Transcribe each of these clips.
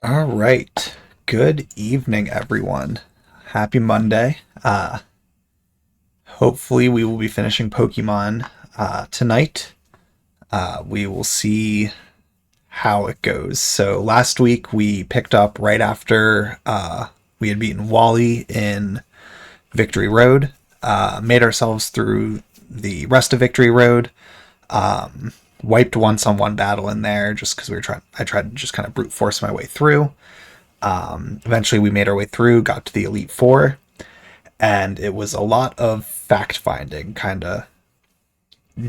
All right. Good evening, everyone. Happy Monday. Hopefully we will be finishing Pokemon tonight. We will see how it goes. So last week we picked up right after we had beaten Wally in Victory Road. Made ourselves through the rest of Victory Road. Wiped once on one battle in there just because I tried to just kind of brute force my way through. Eventually, we made our way through, got to the Elite Four, and it was a lot of fact finding, kind of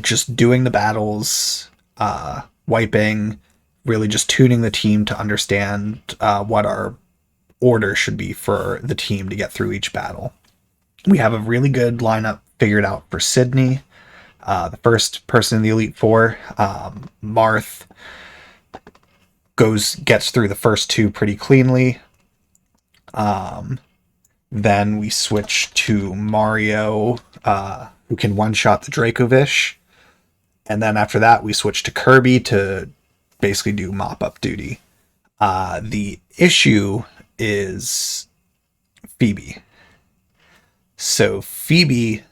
just doing the battles, wiping, really just tuning the team to understand what our order should be for the team to get through each battle. We have a really good lineup figured out for Sydney. The first person in the Elite Four, Marth, gets through the first two pretty cleanly. Then we switch to Mario, who can one-shot the Dracovish. And then after that, we switch to Kirby to basically do mop-up duty. The issue is Phoebe. So Phoebe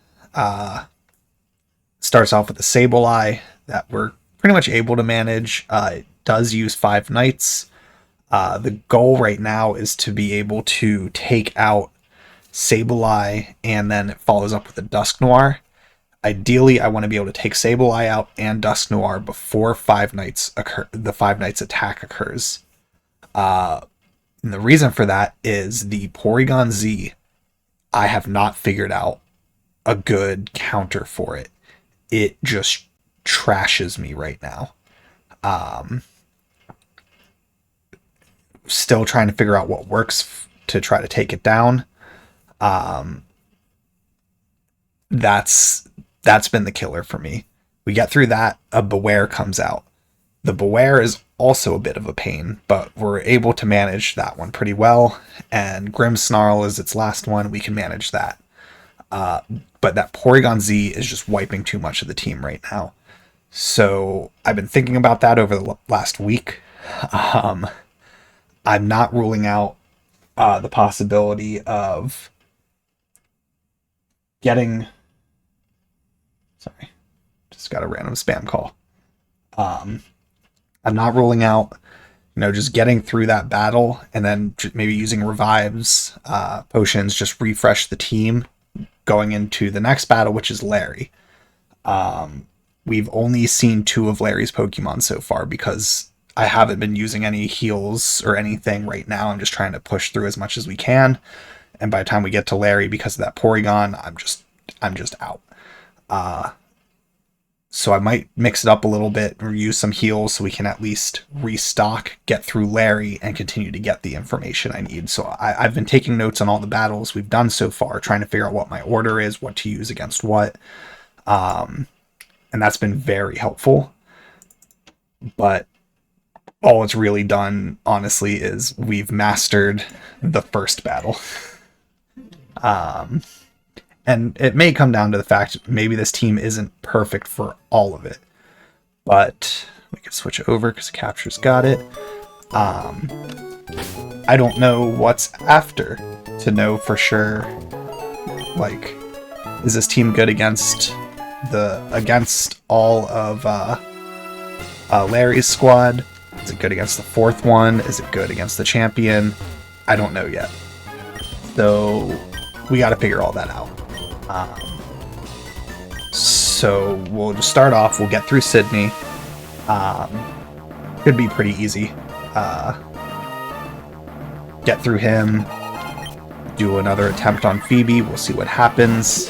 starts off with a Sableye that we're pretty much able to manage. It does use 5 Knights. The goal right now is to be able to take out Sableye, and then it follows up with a Dusknoir. Ideally, I want to be able to take Sableye out and Dusknoir before the 5 Knights attack occurs. And the reason for that is the Porygon Z. I have not figured out a good counter for it. It just trashes me right now. Still trying to figure out what works to try to take it down. That's been the killer for me. We get through that, a Beware comes out. The Beware is also a bit of a pain, but we're able to manage that one pretty well, and Grimmsnarl is its last one. We can manage that. But that Porygon Z is just wiping too much of the team right now. So I've been thinking about that over the last week. I'm not ruling out the possibility of getting... Sorry, just got a random spam call. I'm not ruling out, just getting through that battle and then maybe using revives, potions, just refresh the team going into the next battle, which is Larry. We've only seen 2 of Larry's Pokemon so far because I haven't been using any heals or anything right now. I'm just trying to push through as much as we can. And by the time we get to Larry, because of that Porygon, I'm just out. So I might mix it up a little bit or use some heals so we can at least restock, get through Larry, and continue to get the information I need. So I've been taking notes on all the battles we've done so far, trying to figure out what my order is, what to use against what. And that's been very helpful. But all it's really done, honestly, is we've mastered the first battle. And it may come down to the fact maybe this team isn't perfect for all of it. But we can switch over because Capture's got it. I don't know what's after to know for sure. Like, is this team good against all of Larry's squad? Is it good against the 4th one? Is it good against the champion? I don't know yet. So we got to figure all that out. So we'll just start off. We'll get through Sydney. Could be pretty easy. Get through him. Do another attempt on Phoebe. We'll see what happens.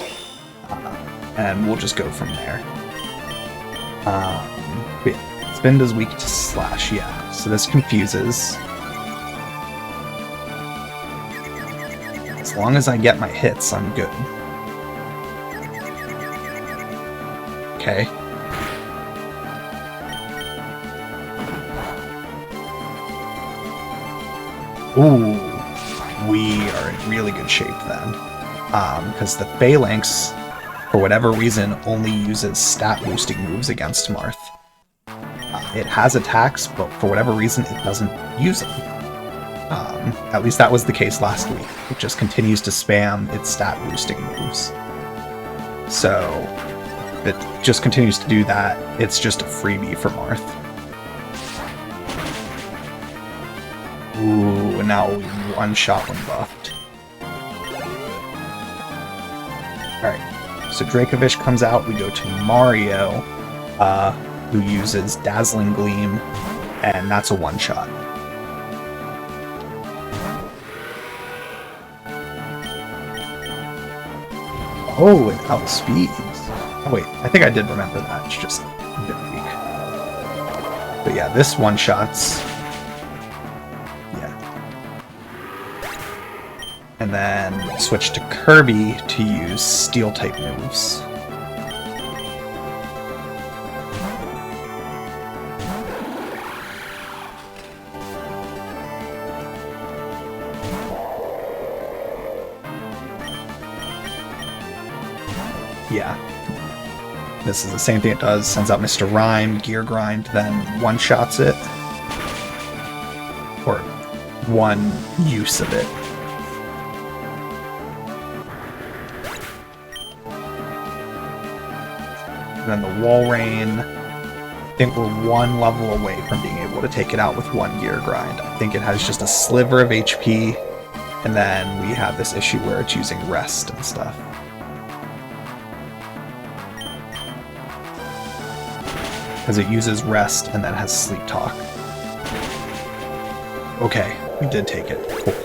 And we'll just go from there. Spin does weak to Slash, yeah. So this confuses. As long as I get my hits, I'm good. Okay. Ooh, we are in really good shape then. Because the Phalanx, for whatever reason, only uses stat boosting moves against Marth. It has attacks, but for whatever reason, it doesn't use them. again. At least that was the case last week. It just continues to spam its stat boosting moves. So it just continues to do that. It's just a freebie for Marth. Ooh, and now we one-shot when buffed. Alright, so Dracovish comes out. We go to Mario, who uses Dazzling Gleam, and that's a one-shot. Oh, and outspeeds. Oh, wait, I think I did remember that. It's just a bit weak. But yeah, this one-shots. Yeah. And then switch to Kirby to use Steel-type moves. Yeah. This is the same thing it does. Sends out Mr. Rhyme, Gear Grind, then one-shots it. Or one use of it. And then the Wall Rain. I think we're one level away from being able to take it out with one Gear Grind. I think it has just a sliver of HP. And then we have this issue where it's using Rest and stuff. Because it uses Rest and then has Sleep Talk. Okay, we did take it. Cool.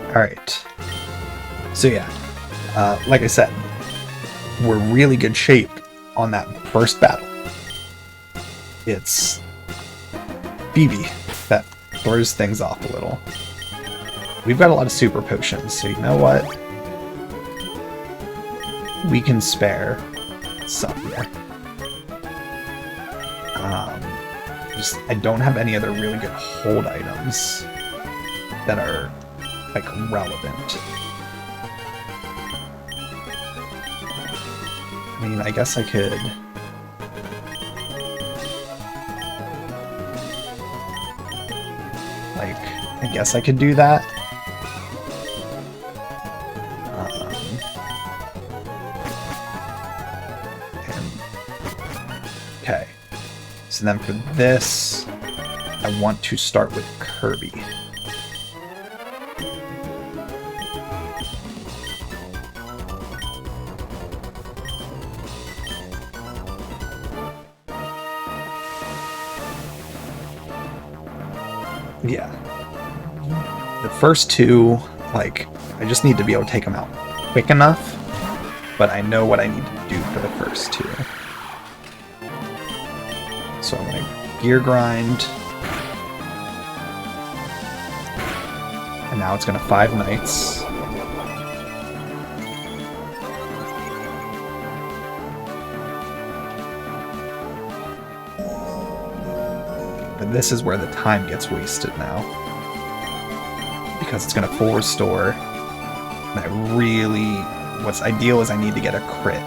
Alright. So yeah, like I said, we're really good shape on that first battle. It's Phoebe that throws things off a little. We've got a lot of super potions, so you know what? We can spare some here. I don't have any other really good hold items that are, like, relevant. I mean, I guess I could... I guess I could do that. Okay. So then for this, I want to start with Kirby. Yeah. The first two, like, I just need to be able to take them out quick enough, but I know what I need to do for the first two. So I'm going to Gear Grind. And now it's going to 5 Knights. But this is where the time gets wasted now. Because it's going to full restore. And I really... What's ideal is I need to get a crit.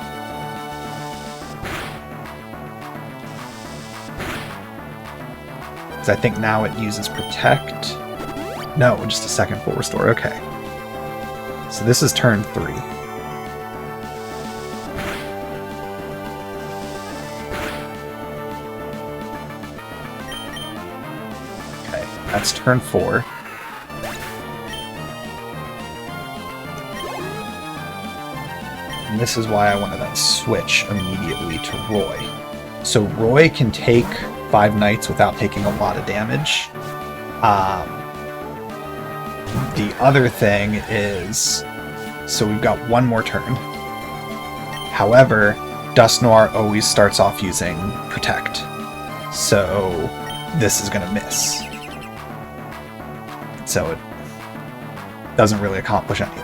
Because I think now it uses Protect. No, just a second full restore. Okay. So this is turn 3. Okay, that's turn 4. And this is why I want to then switch immediately to Roy. So Roy can take 5 Knights without taking a lot of damage. The other thing is, so we've got one more turn. However, Dusknoir always starts off using Protect. So this is going to miss. So it doesn't really accomplish anything.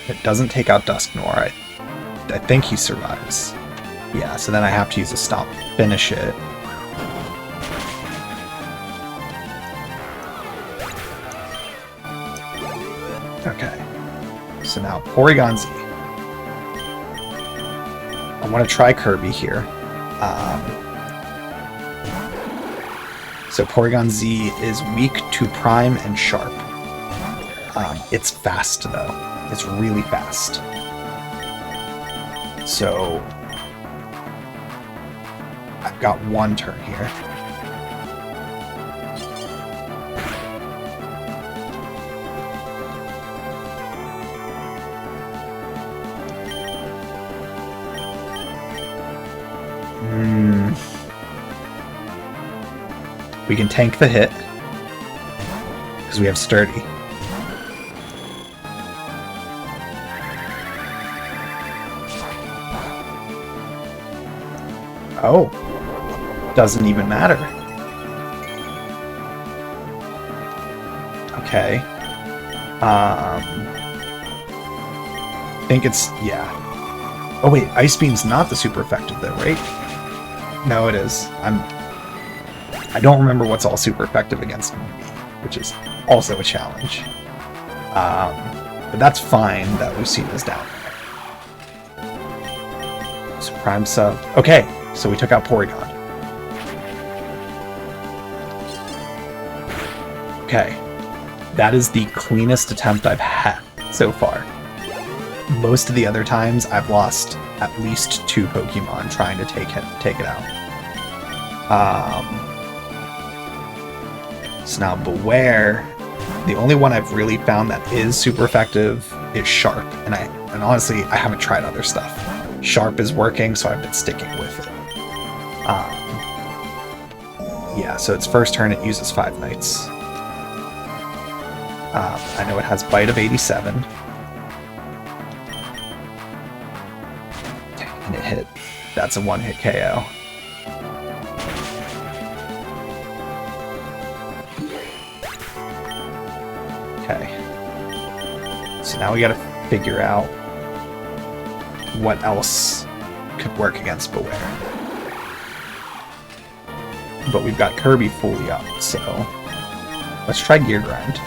It doesn't take out Dusknoir. I think he survives. Yeah, so then I have to use a Stomp to finish it. Okay. So now Porygon Z. I want to try Kirby here. So Porygon Z is weak to Prime and Sharp. It's fast, though. It's really fast. So I've got one turn here. We can tank the hit because we have Sturdy. Oh, doesn't even matter. Okay. I think it's, yeah. Oh wait, Ice Beam's not the super effective though, right? No, it is. I don't remember what's all super effective against me, which is also a challenge. But that's fine that Lucina's down there. So Prime Sub. Okay, so we took out Porygon. Okay. That is the cleanest attempt I've had so far. Most of the other times, I've lost at least 2 Pokemon trying to take it out. So now Beware, the only one I've really found that is super effective is Sharp, and honestly, I haven't tried other stuff. Sharp is working, so I've been sticking with it. Yeah, so its first turn it uses 5 Nights. I know it has Bite of 87. And it hit. That's a one-hit KO. Okay. So now we gotta figure out what else could work against Beware. But we've got Kirby fully up, so let's try Gear Grind.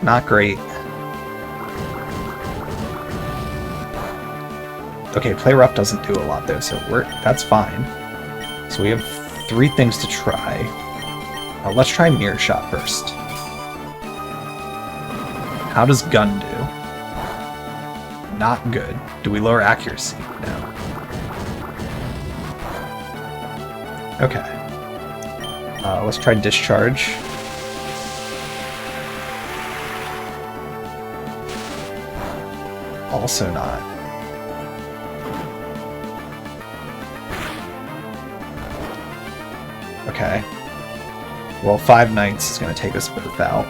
Not great. Okay, Play Rough doesn't do a lot though, so that's fine. So we have 3 things to try. Let's try Mirror Shot first. How does Gun do? Not good. Do we lower accuracy? No. Okay. Let's try Discharge. Also not. Okay. Well, 5 Nights is going to take us both out.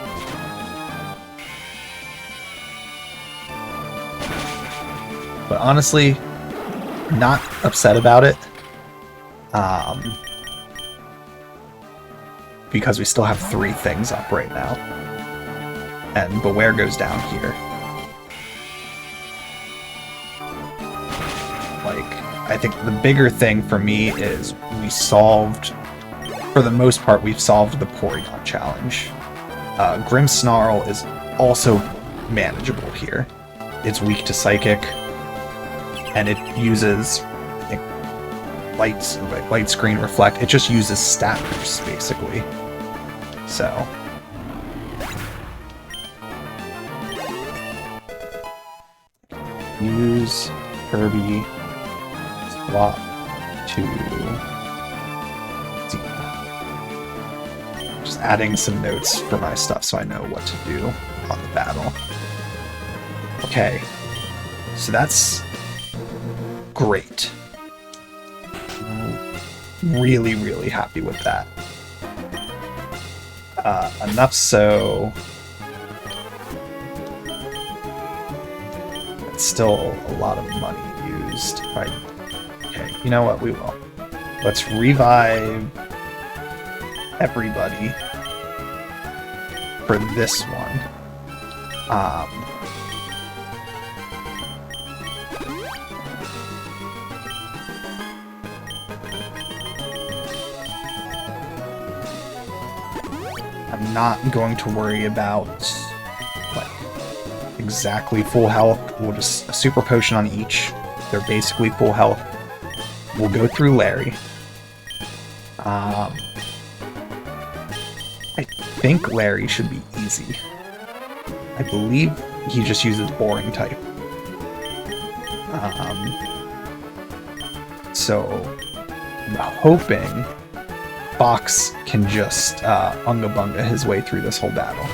But honestly, not upset about it. Because we still have 3 things up right now. And Beware goes down here. Like, I think the bigger thing for me is we solved, for the most part, we've solved the Porygon challenge. Grimmsnarl is also manageable here. It's weak to Psychic, and it uses, I think, Light Screen Reflect. It just uses stat boosts, basically. So use Kirby swap to just adding some notes for my stuff so I know what to do on the battle. Okay, so that's great. Really, really happy with that. Enough so it's still a lot of money used. Okay, you know what? We will. Let's revive everybody for this one. I'm not going to worry about like exactly full health. We'll just a super potion on each. They're basically full health. We'll go through Larry. I think Larry should be easy. I believe he just uses boring type. So I'm hoping Fox can just Unga Bunga his way through this whole battle.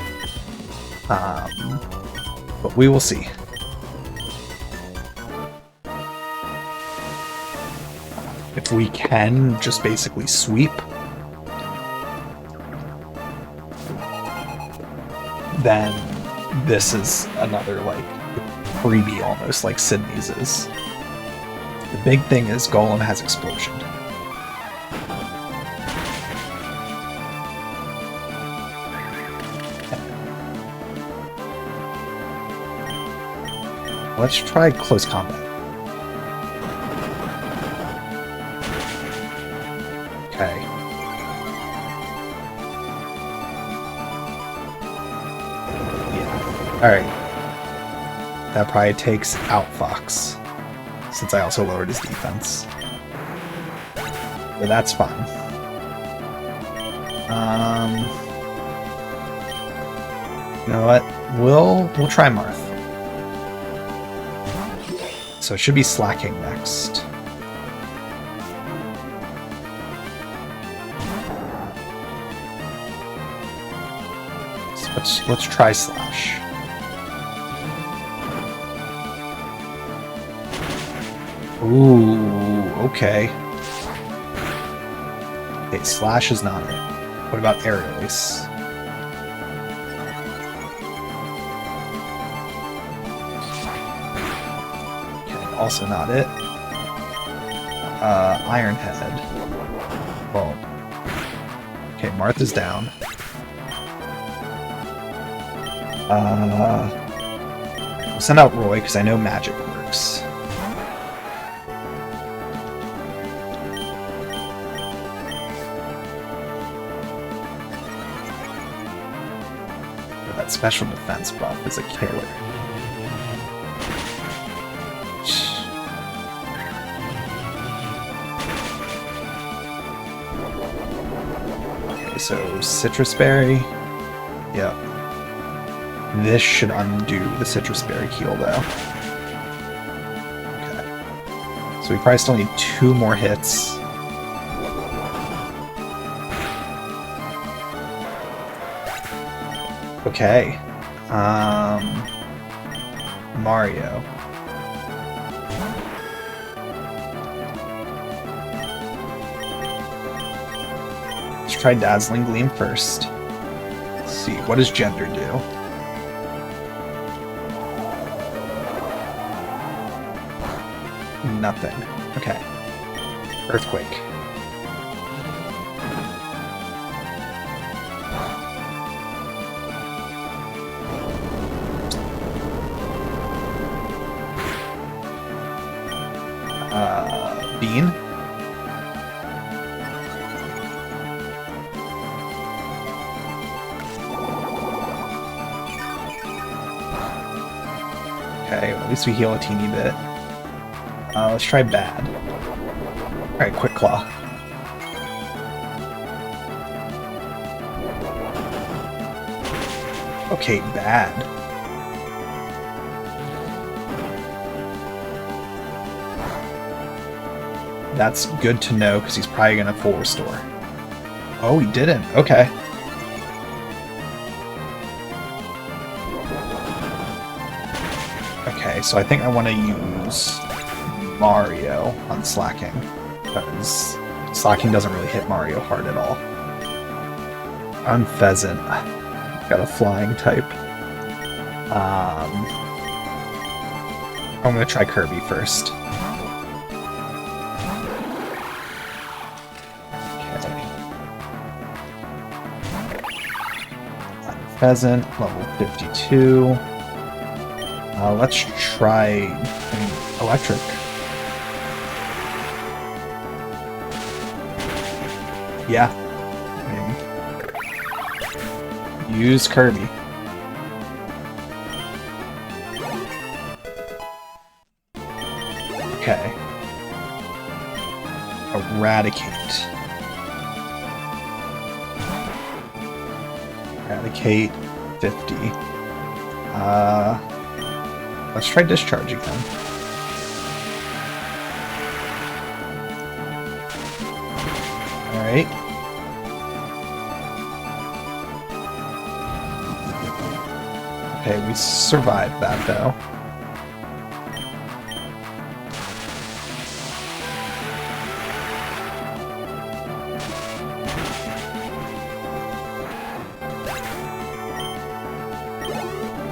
But we will see. If we can just basically sweep, then this is another like freebie almost like Sydney's is. The big thing is Golem has Explosion. Let's try close combat. Okay. Yeah. Alright. That probably takes out Fox, since I also lowered his defense. But that's fine. You know what? We'll try Marth. So it should be Slacking next. So let's try Slash. Ooh, okay. Okay, Slash is not it. What about Aerial Ace? Okay, also not it. Iron Head. Well. Okay, Martha's down. We'll send out Roy, because I know magic works. That special defense buff is a killer. Okay, so Citrus Berry. Yep. This should undo the Citrus Berry heal, though. Okay. So we probably still need 2 more hits. Okay. Mario. Let's try Dazzling Gleam first. Let's see, what does Gender do? Nothing. Okay. Earthquake. Bean. Okay, well, at least we heal a teeny bit. Let's try Bad. Alright, Quick Claw. Okay, Bad. That's good to know, because he's probably going to full restore. Oh, he didn't. Okay. Okay, so I think I want to use Mario on Slacking, because Slacking doesn't really hit Mario hard at all. On Pheasant, got a flying type. I'm going to try Kirby first. Pheasant, level 52. Let's try Electric. Yeah. Use Kirby. Okay. Eradicate. Eradicate 50. Let's try discharge again. Alright. Okay, we survived that though.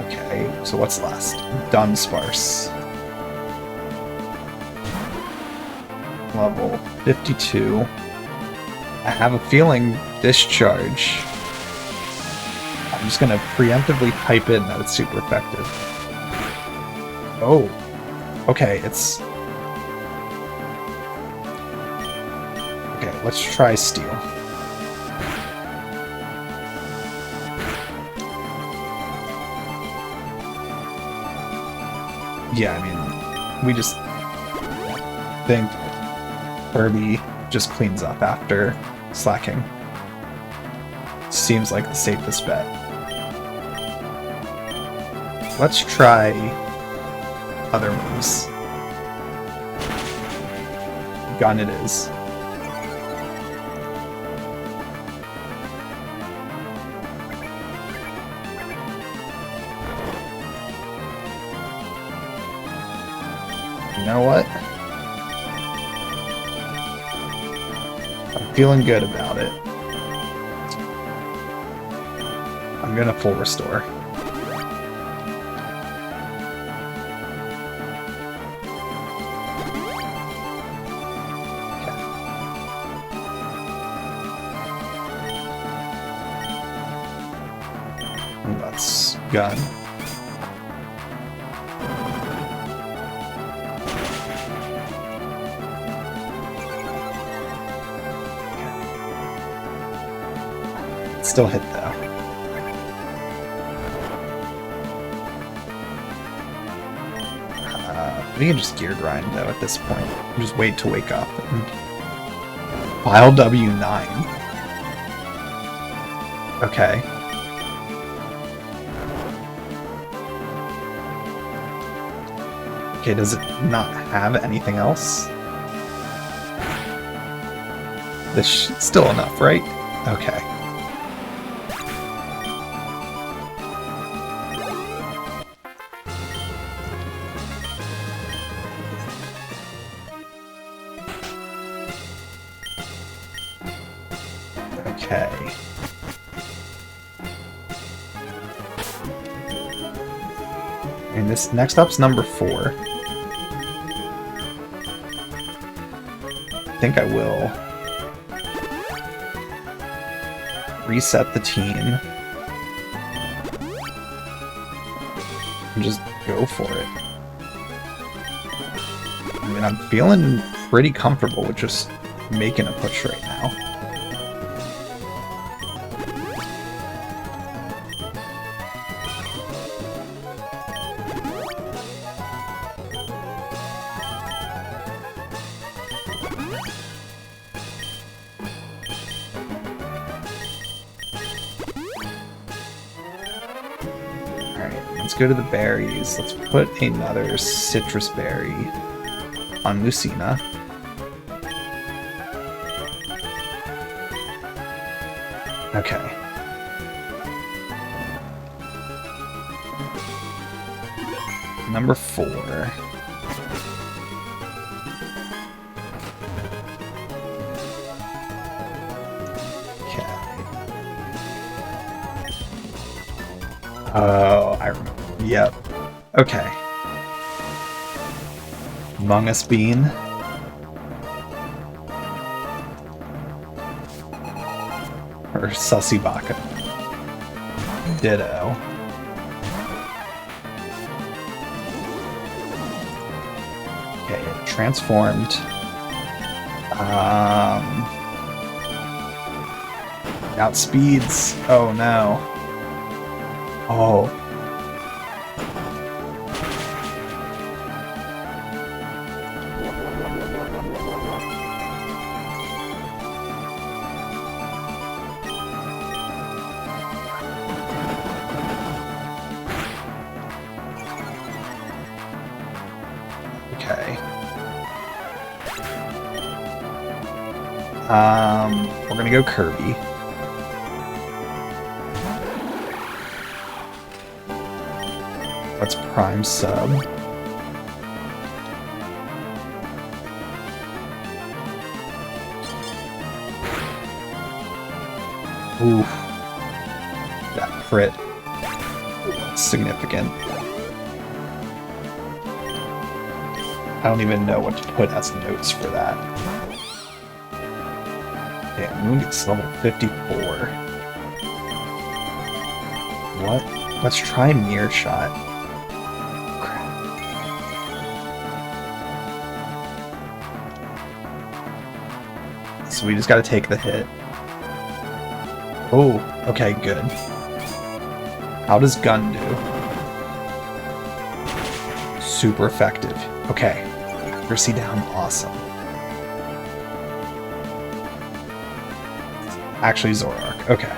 Okay, so what's last? Dunsparce. Level 52. I have a feeling discharge. I'm just gonna preemptively type in that it's super effective. Oh. Okay, it's... Okay, let's try Steel. Yeah, I mean, we just think Kirby just cleans up after slacking. Seems like the safest bet. Let's try other moves. Gun it is. You know what? I'm feeling good about it. I'm gonna full restore. Okay. That's gun. Okay. Still hit though. We can just gear grind though at this point. Just wait to wake up. And file W9. Okay. Okay, does it not have anything else? This is still enough, right? Okay. Okay. And this next up's number 4. I think I will reset the team and just go for it. I mean, I'm feeling pretty comfortable with just making a push right now. Let's go to the berries. Let's put another citrus berry on Lucina. Okay. Number 4. Okay. Oh, I remember. Yep. Okay. Mungus Bean. Or Sussy Baka. Ditto. Okay, it transformed. Outspeeds. Oh no. Oh. Okay. We're gonna go Kirby. Let's Prime Sub. Ooh. That crit. Significant. I don't even know what to put as notes for that. Okay, Moongus level 54. What? Let's try Mirror Shot. So we just gotta take the hit. Oh, okay, good. How does Gun do? Super effective. Okay. Accuracy down, awesome. Actually, Zoroark. Okay.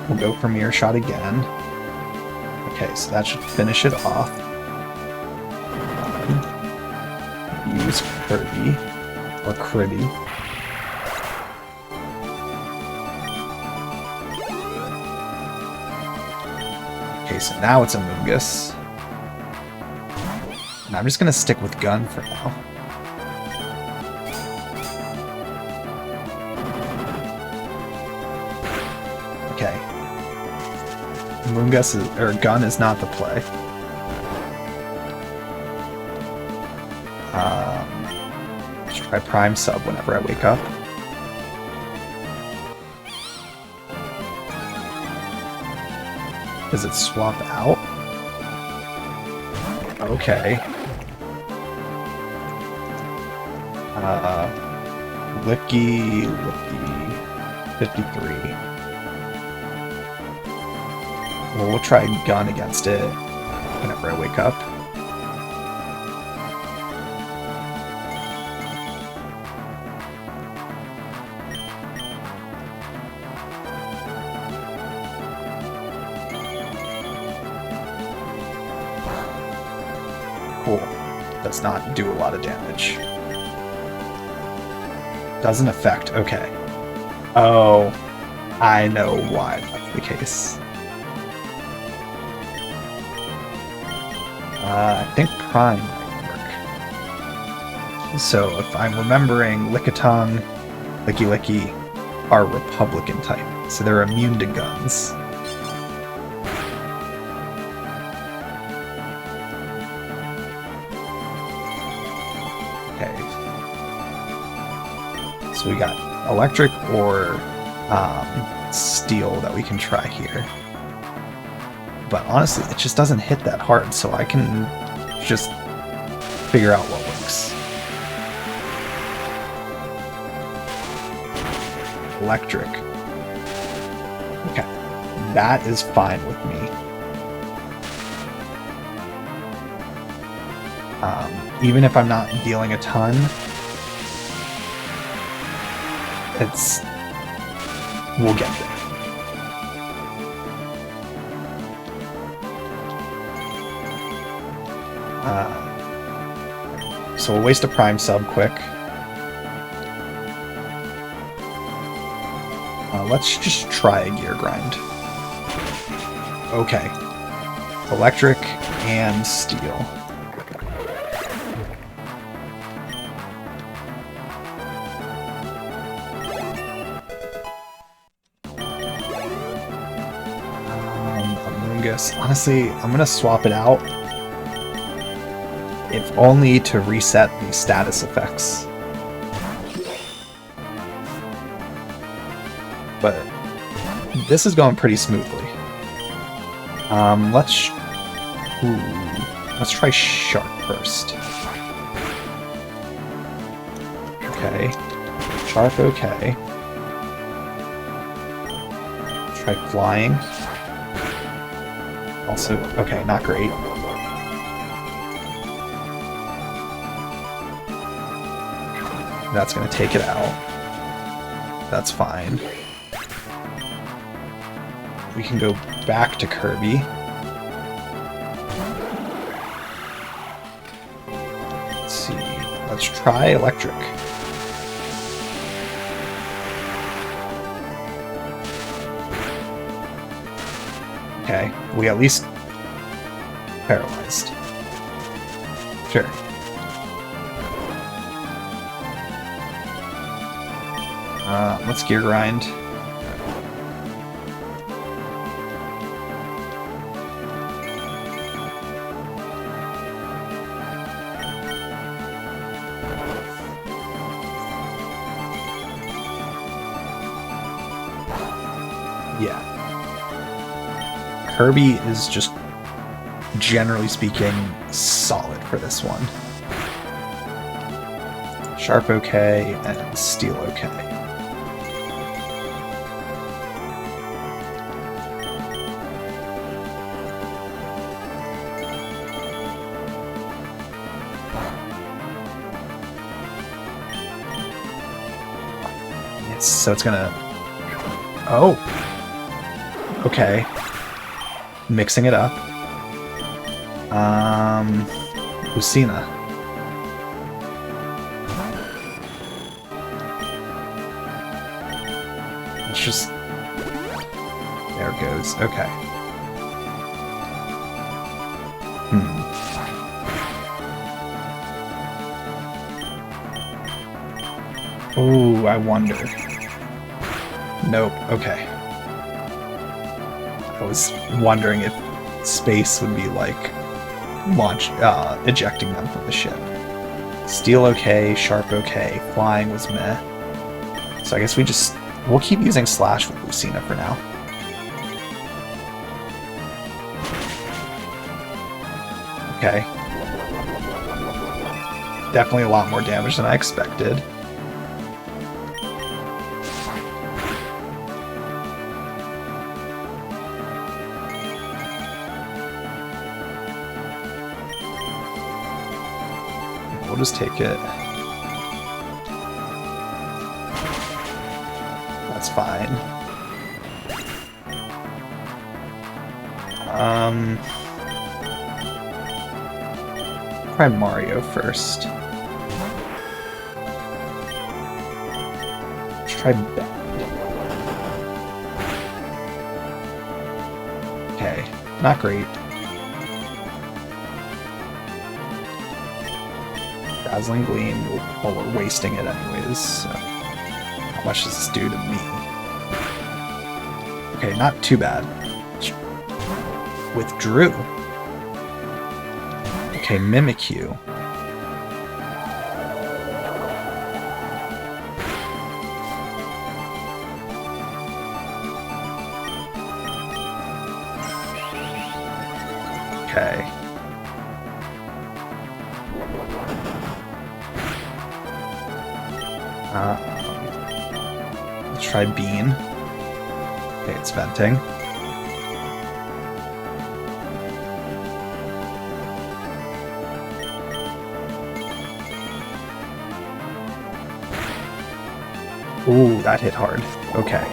We'll go for Mirror Shot again. Okay, so that should finish it off. Use Kirby. Or Kribby. Okay, so now it's a Moongus. And I'm just gonna stick with Gun for now. Okay. Moongus is, or Gun is not the play. Let's try Prime Sub whenever I wake up. Does it swap out? Okay. Licky 53. Well, we'll try Gun against it whenever I wake up. Cool. Does not do a lot of damage. Doesn't affect. Okay. Oh, I know why that's the case. I think Prime might work. So if I'm remembering, Lickitung, Licky are Republican type, so they're immune to guns. Okay. So we got Electric or Steel that we can try here. But honestly, it just doesn't hit that hard, so I can just figure out what works. Electric. Okay. That is fine with me. Even if I'm not dealing a ton, we'll get there. So we'll waste a Prime Sub quick. Let's just try a Gear Grind. Okay. Electric and Steel. Amoonguss. Honestly, I'm gonna swap it out. If only to reset the status effects. But this is going pretty smoothly. Let's try Sharp first. okay. Sharp, okay. Try flying. Also, okay, not great. That's gonna take it out. That's fine. We can go back to Kirby. Let's see. Let's try electric. Okay, we at least paralyzed. Sure. Let's gear grind. Yeah. Kirby is just, generally speaking, solid for this one. Sharp okay, and Steel okay. Yes, so it's gonna... Oh! Okay. Mixing it up. Lucina. It's just... There it goes. Okay. Ooh, I wonder. Nope. Okay. I was wondering if space would be like ejecting them from the ship. Steel okay, sharp okay, flying was meh. So I guess we'll keep using Slash with Lucina for now. Okay. Definitely a lot more damage than I expected. We'll just take it. That's fine. Try Mario first. Let's try Bend. Okay, not great. Dazzling Gleam, well, we're wasting it anyways, so how much does this do to me? Okay, not too bad. Withdrew. Okay, Mimikyu. Okay. Let's try Bean. Okay, it's venting. Ooh, that hit hard. Okay.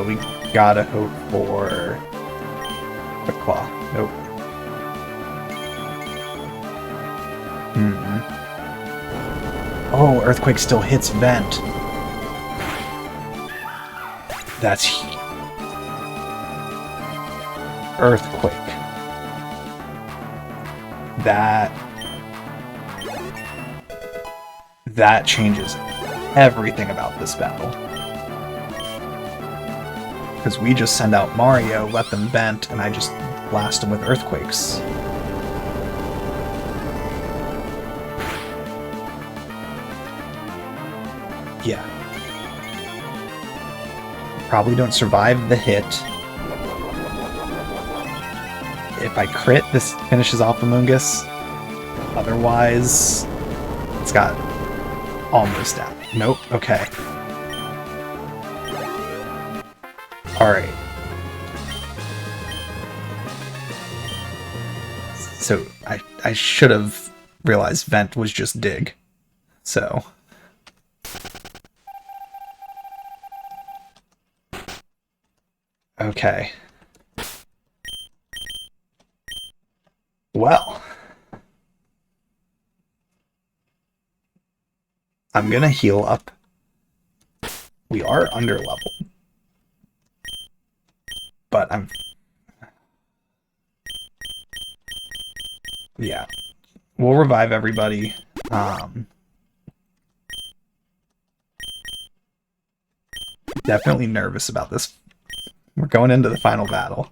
We gotta hope for Quick Claw. Nope. Oh, Earthquake still hits Vent. That's... Earthquake. That changes everything about this battle. Because we just send out Mario, let them vent, and I just blast them with Earthquakes. Yeah. Probably don't survive the hit. If If I crit, this finishes off Amoonguss. Otherwise, it's got almost down. Nope, okay. Alright. So, I should have realized Vent was just dig. So... Okay. Well... I'm gonna heal up. We are under leveled. But I'm... Yeah. We'll revive everybody. Definitely nervous about this. We're going into the final battle.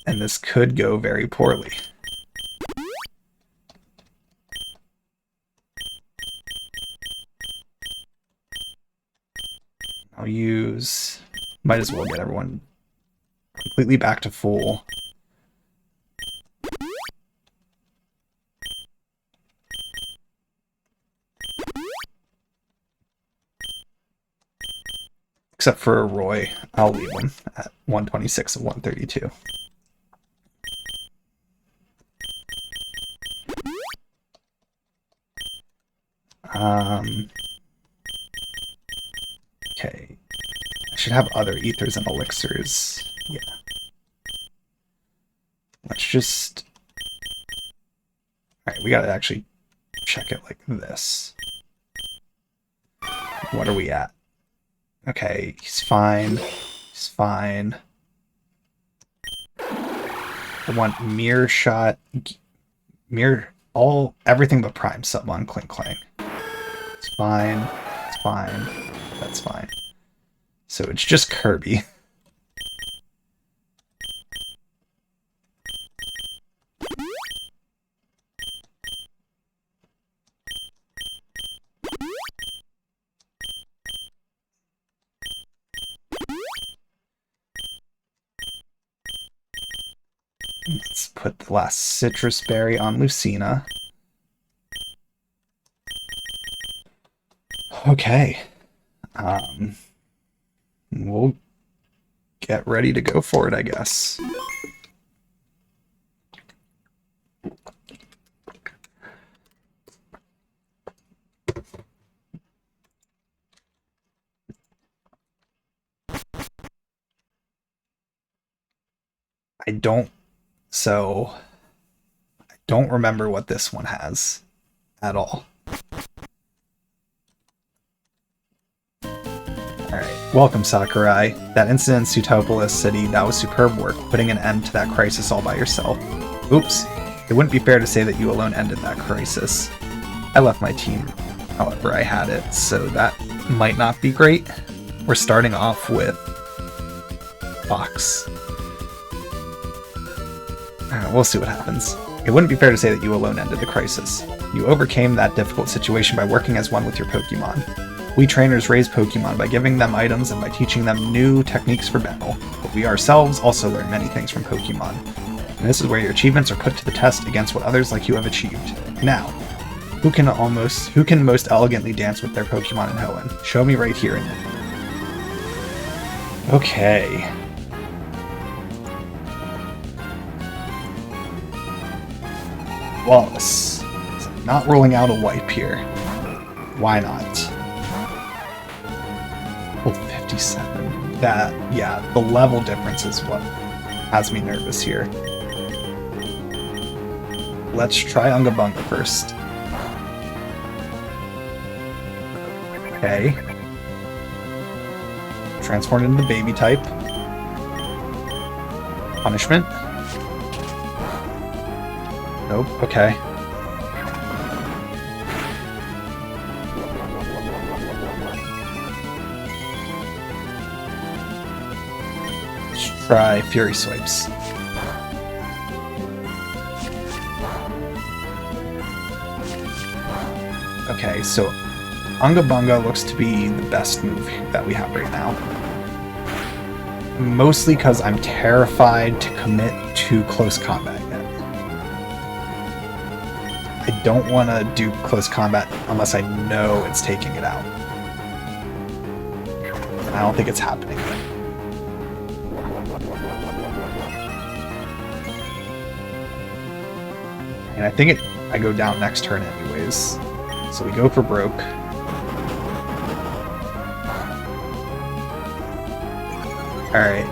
And this could go very poorly. I'll use... Might as well get everyone completely back to full. Except for Roy, I'll leave him at 126 of 132. Okay. I should have other ethers and elixirs. Yeah. Let's just... Alright, we gotta actually check it like this. What are we at? Okay, he's fine. He's fine. I want mirror shot, everything but prime summon Clink Clang. It's fine. It's fine. That's fine. So it's just Kirby. Let's put the last citrus berry on Lucina. Okay. We'll get ready to go for it, I guess. I don't remember what this one has at all. Alright, welcome Sakurai. That incident in Sutopolis City, that was superb work, putting an end to that crisis all by yourself. Oops, it wouldn't be fair to say that you alone ended that crisis. I left my team, however I had it, so that might not be great. We're starting off with Fox. We'll see what happens. It wouldn't be fair to say that you alone ended the crisis. You overcame that difficult situation by working as one with your Pokemon. We trainers raise Pokemon by giving them items and by teaching them new techniques for battle, but we ourselves also learn many things from Pokemon. And this is where your achievements are put to the test against what others like you have achieved. Now, who can most elegantly dance with their Pokemon in Hoenn? Show me right here. Okay. Wallace. Not rolling out a wipe here. Why not? Oh, 57. Yeah, the level difference is what has me nervous here. Let's try Ungabunga first. Okay. Transformed into the baby type. Punishment. Nope, okay. Let's try Fury Swipes. Okay, so Ungabunga looks to be the best move that we have right now. Mostly because I'm terrified to commit to close combat yet. I don't want to do close combat unless I know it's taking it out. And I don't think it's happening yet. And I think I go down next turn anyways. So we go for broke. Alright.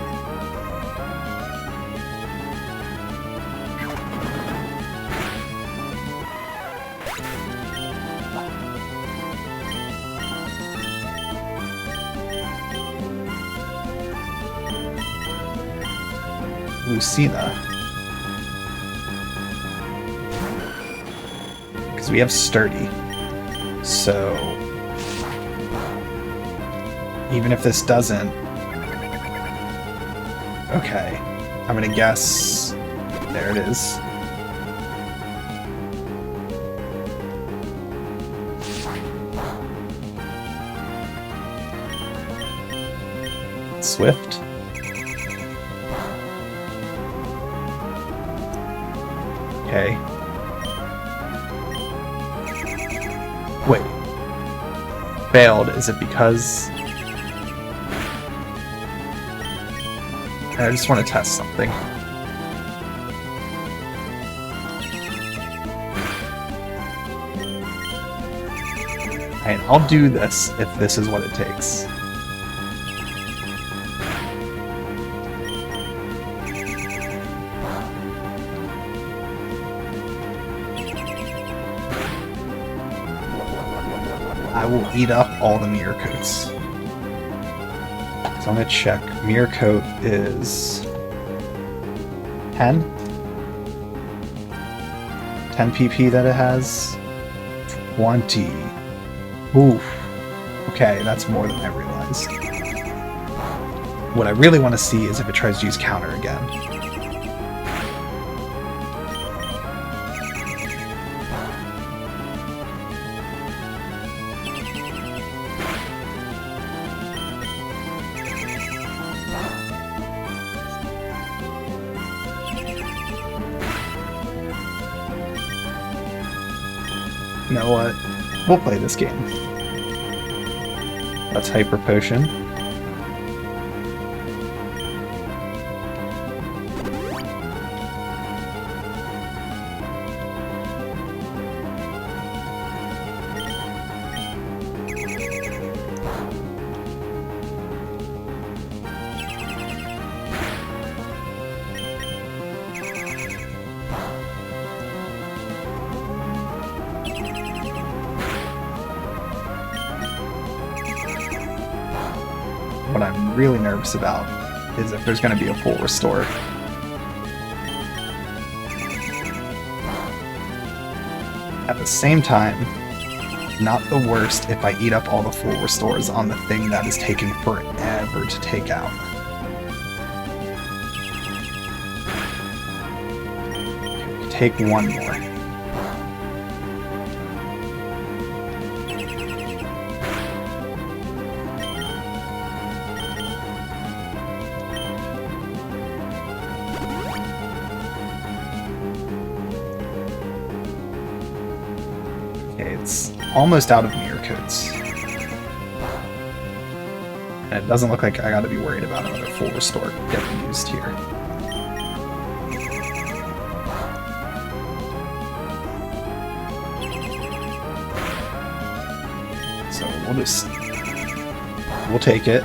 Lucina. Because we have Sturdy. So even if this doesn't... Okay. I'm gonna guess... There it is. Swift. Okay. Wait. Failed. Is it because... I just want to test something. And I'll do this if this is what it takes. I will eat up all the mirror coats. So I'm gonna check. Mirror coat is 10? 10 PP that it has. 20. Oof. Okay, that's more than I realized. What I really want to see is if it tries to use counter again. You know what? We'll play this game. That's Hyper Potion. What I'm really nervous about is if there's going to be a full restore. At the same time, not the worst if I eat up all the full restores on the thing that is taking forever to take out. Take one more. It's almost out of mirror codes. And it doesn't look like I gotta be worried about another full restore getting used here. So we'll take it.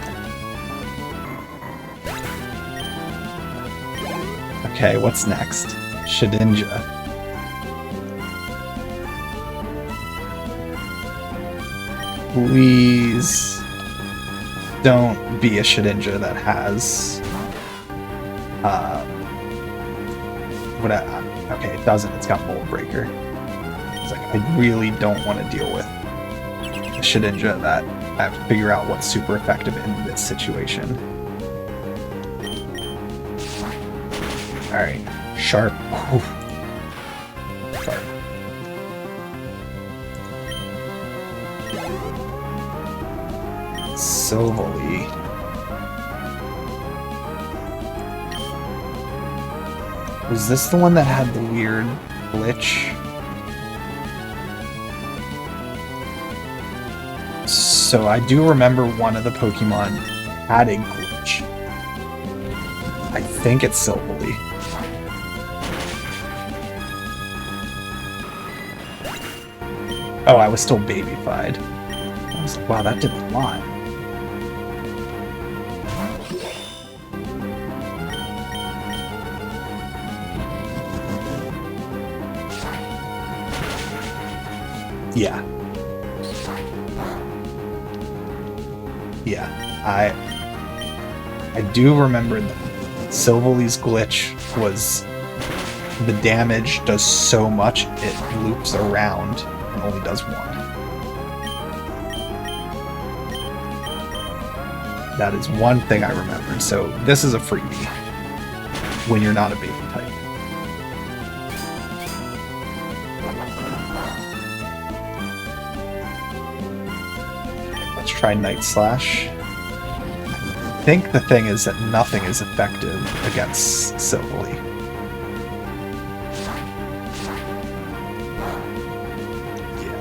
Okay, what's next? Shedinja. Please don't be a Shedinja that has okay, it doesn't, it's got Mold Breaker. It's like I really don't want to deal with a Shedinja that I have to figure out what's super effective in this situation. Alright, Sharp. Oof. Sharp. Silvally. Was this the one that had the weird glitch? So I do remember one of the Pokemon had a glitch. I think it's Silvally. Oh, I was still babyfied. I was like, wow, that did a lot. Yeah. Yeah, I do remember that Silvally's glitch was the damage does so much it loops around and only does one. That is one thing I remembered. So this is a freebie when you're not a baby type. Let's try Night Slash. I think the thing is that nothing is effective against Silvally. Yeah.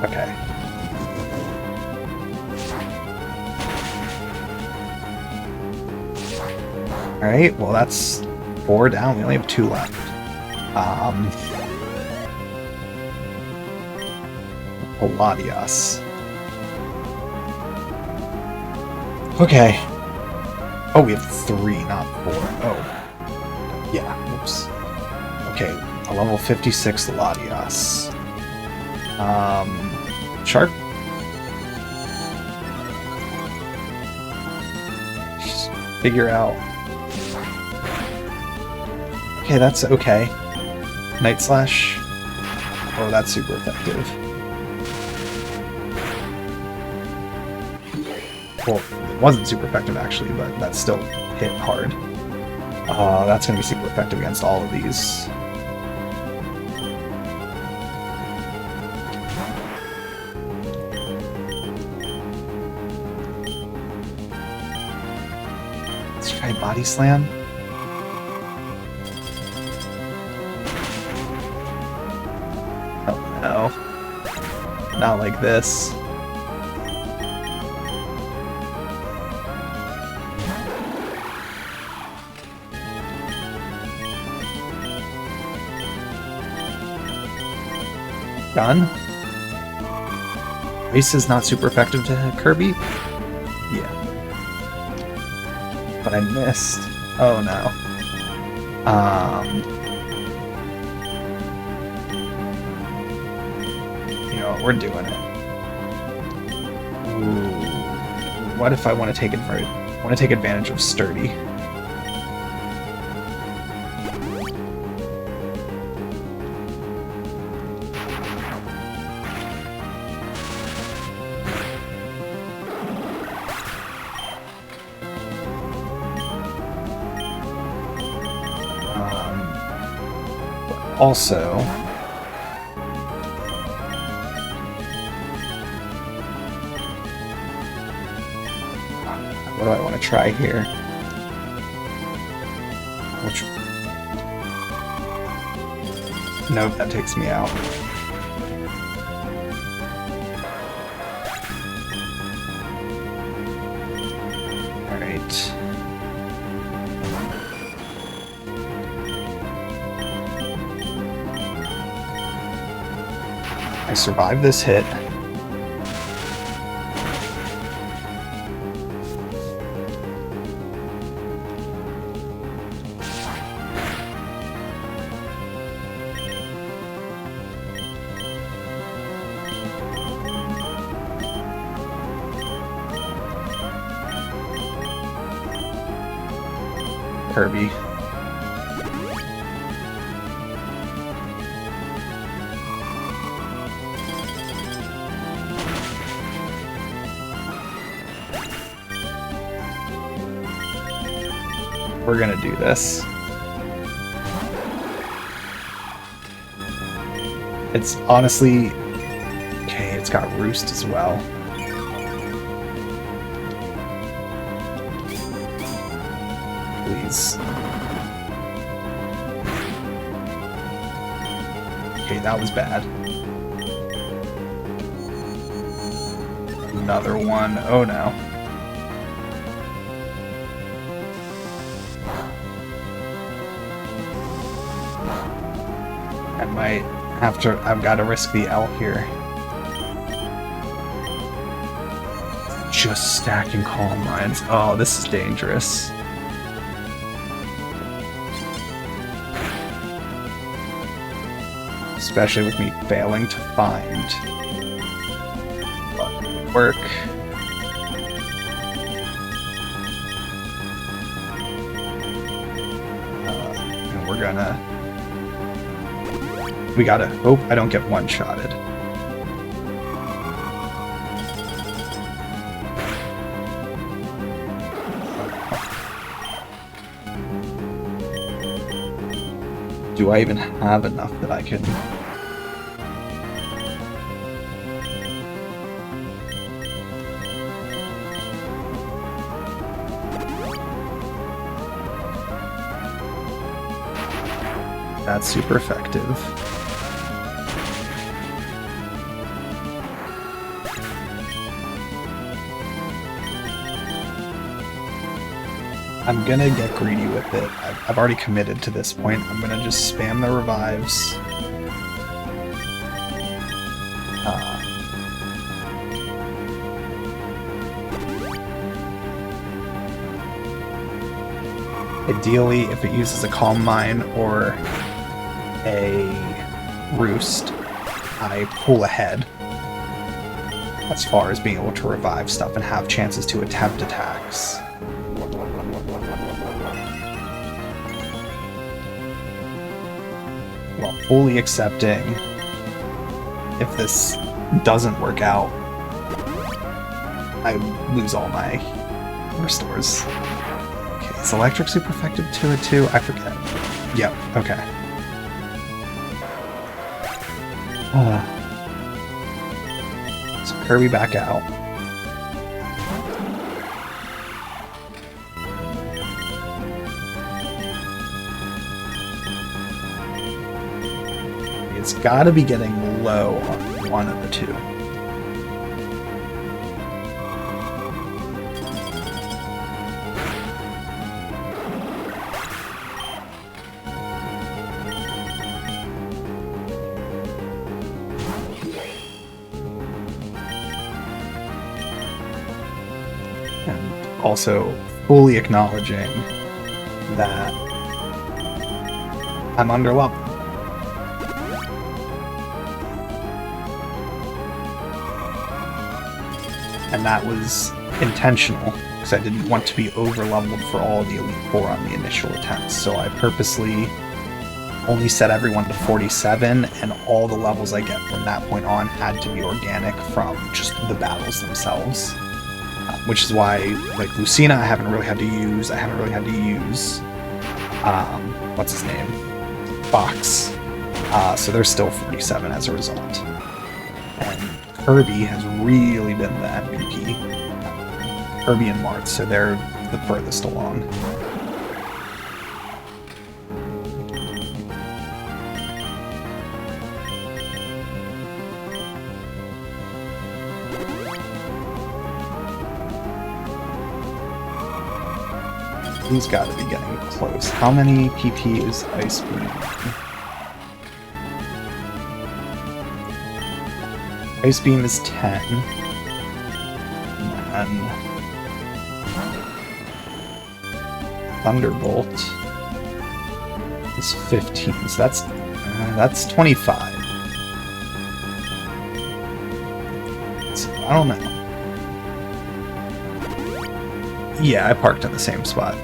Okay. Alright, well that's 4 down. We only have 2 left. Palladios. Okay. Oh, we have 3, not 4. Oh. Yeah, whoops. Okay, a level 56 Latias. Shark? Just figure out. Okay, that's okay. Night Slash. Oh, that's super effective. Well, it wasn't super effective actually, but that still hit hard. That's going to be super effective against all of these. Let's try Body Slam. Oh no. Not like this. Gun? Ice is not super effective to Kirby? Yeah. But I missed. Oh no. You know what, we're doing it. Ooh. What if I want to take advantage of Sturdy? Also, what do I want to try here? Which... Nope, that takes me out. Alright. I survived this hit. Kirby. We're gonna do this. It's honestly... Okay, it's got Roost as well. Jeez. Okay, that was bad. Another one. Oh no. I might have to... I've got to risk the L here. Just stacking calm lines. Oh, this is dangerous. Especially with me failing to find what would work. And we're gonna... We gotta hope I don't get one-shotted. Do I even have enough that I can... That's super effective. I'm gonna get greedy with it. I've already committed to this point. I'm gonna just spam the revives. Ideally, if it uses a Calm Mine or a Roost, I pull ahead as far as being able to revive stuff and have chances to attempt attacks. While fully accepting if this doesn't work out, I lose all my restores. Okay, is Electric super effective to it too? I forget. Yep, okay. So Kirby back out. It's gotta be getting low on one of the two. And also fully acknowledging that I'm underleveled. And that was intentional, because I didn't want to be over-leveled for all of the Elite Four on the initial attempts, so I purposely only set everyone to 47, and all the levels I get from that point on had to be organic from just the battles themselves. Which is why, like, Lucina I haven't really had to use, what's his name? Fox. So they're still 47 as a result. And Kirby has really been the MVP. Kirby and Marth, so they're the furthest along. He's got to be getting close. How many PP is Ice Beam? Ice Beam is 10. And Thunderbolt is 15. So that's 25. So, I don't know. Yeah, I parked in the same spot.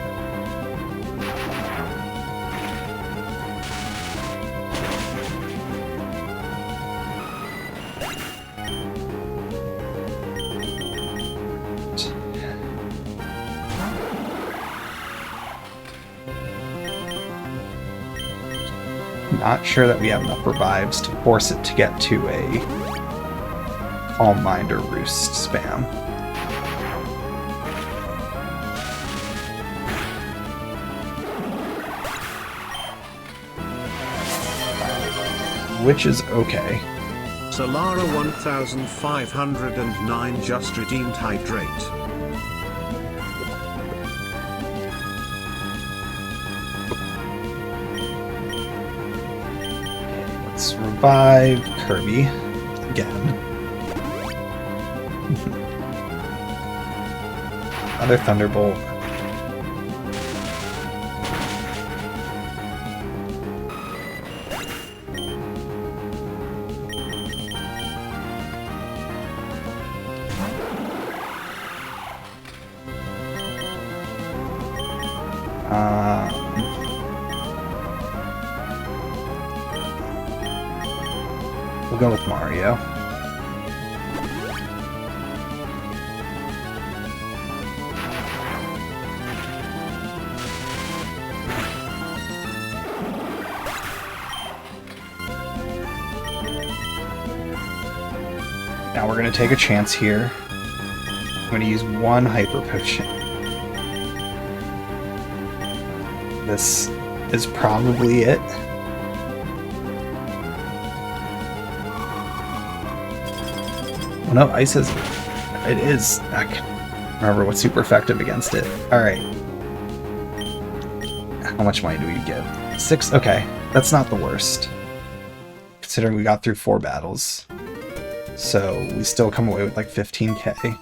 Not sure that we have enough revives to force it to get to a Calm Mind or Roost spam. which is okay. Solara 1509 just redeemed Hydrate. Let's revive Kirby again. Another Thunderbolt. We'll go with Mario. Now we're going to take a chance here. I'm going to use one Hyper Potion. This is probably it. Oh no, Ice is... It is. I can't remember what's super effective against it. Alright. How much money do we give? 6? Okay. That's not the worst. Considering we got through 4 battles. So we still come away with like 15k.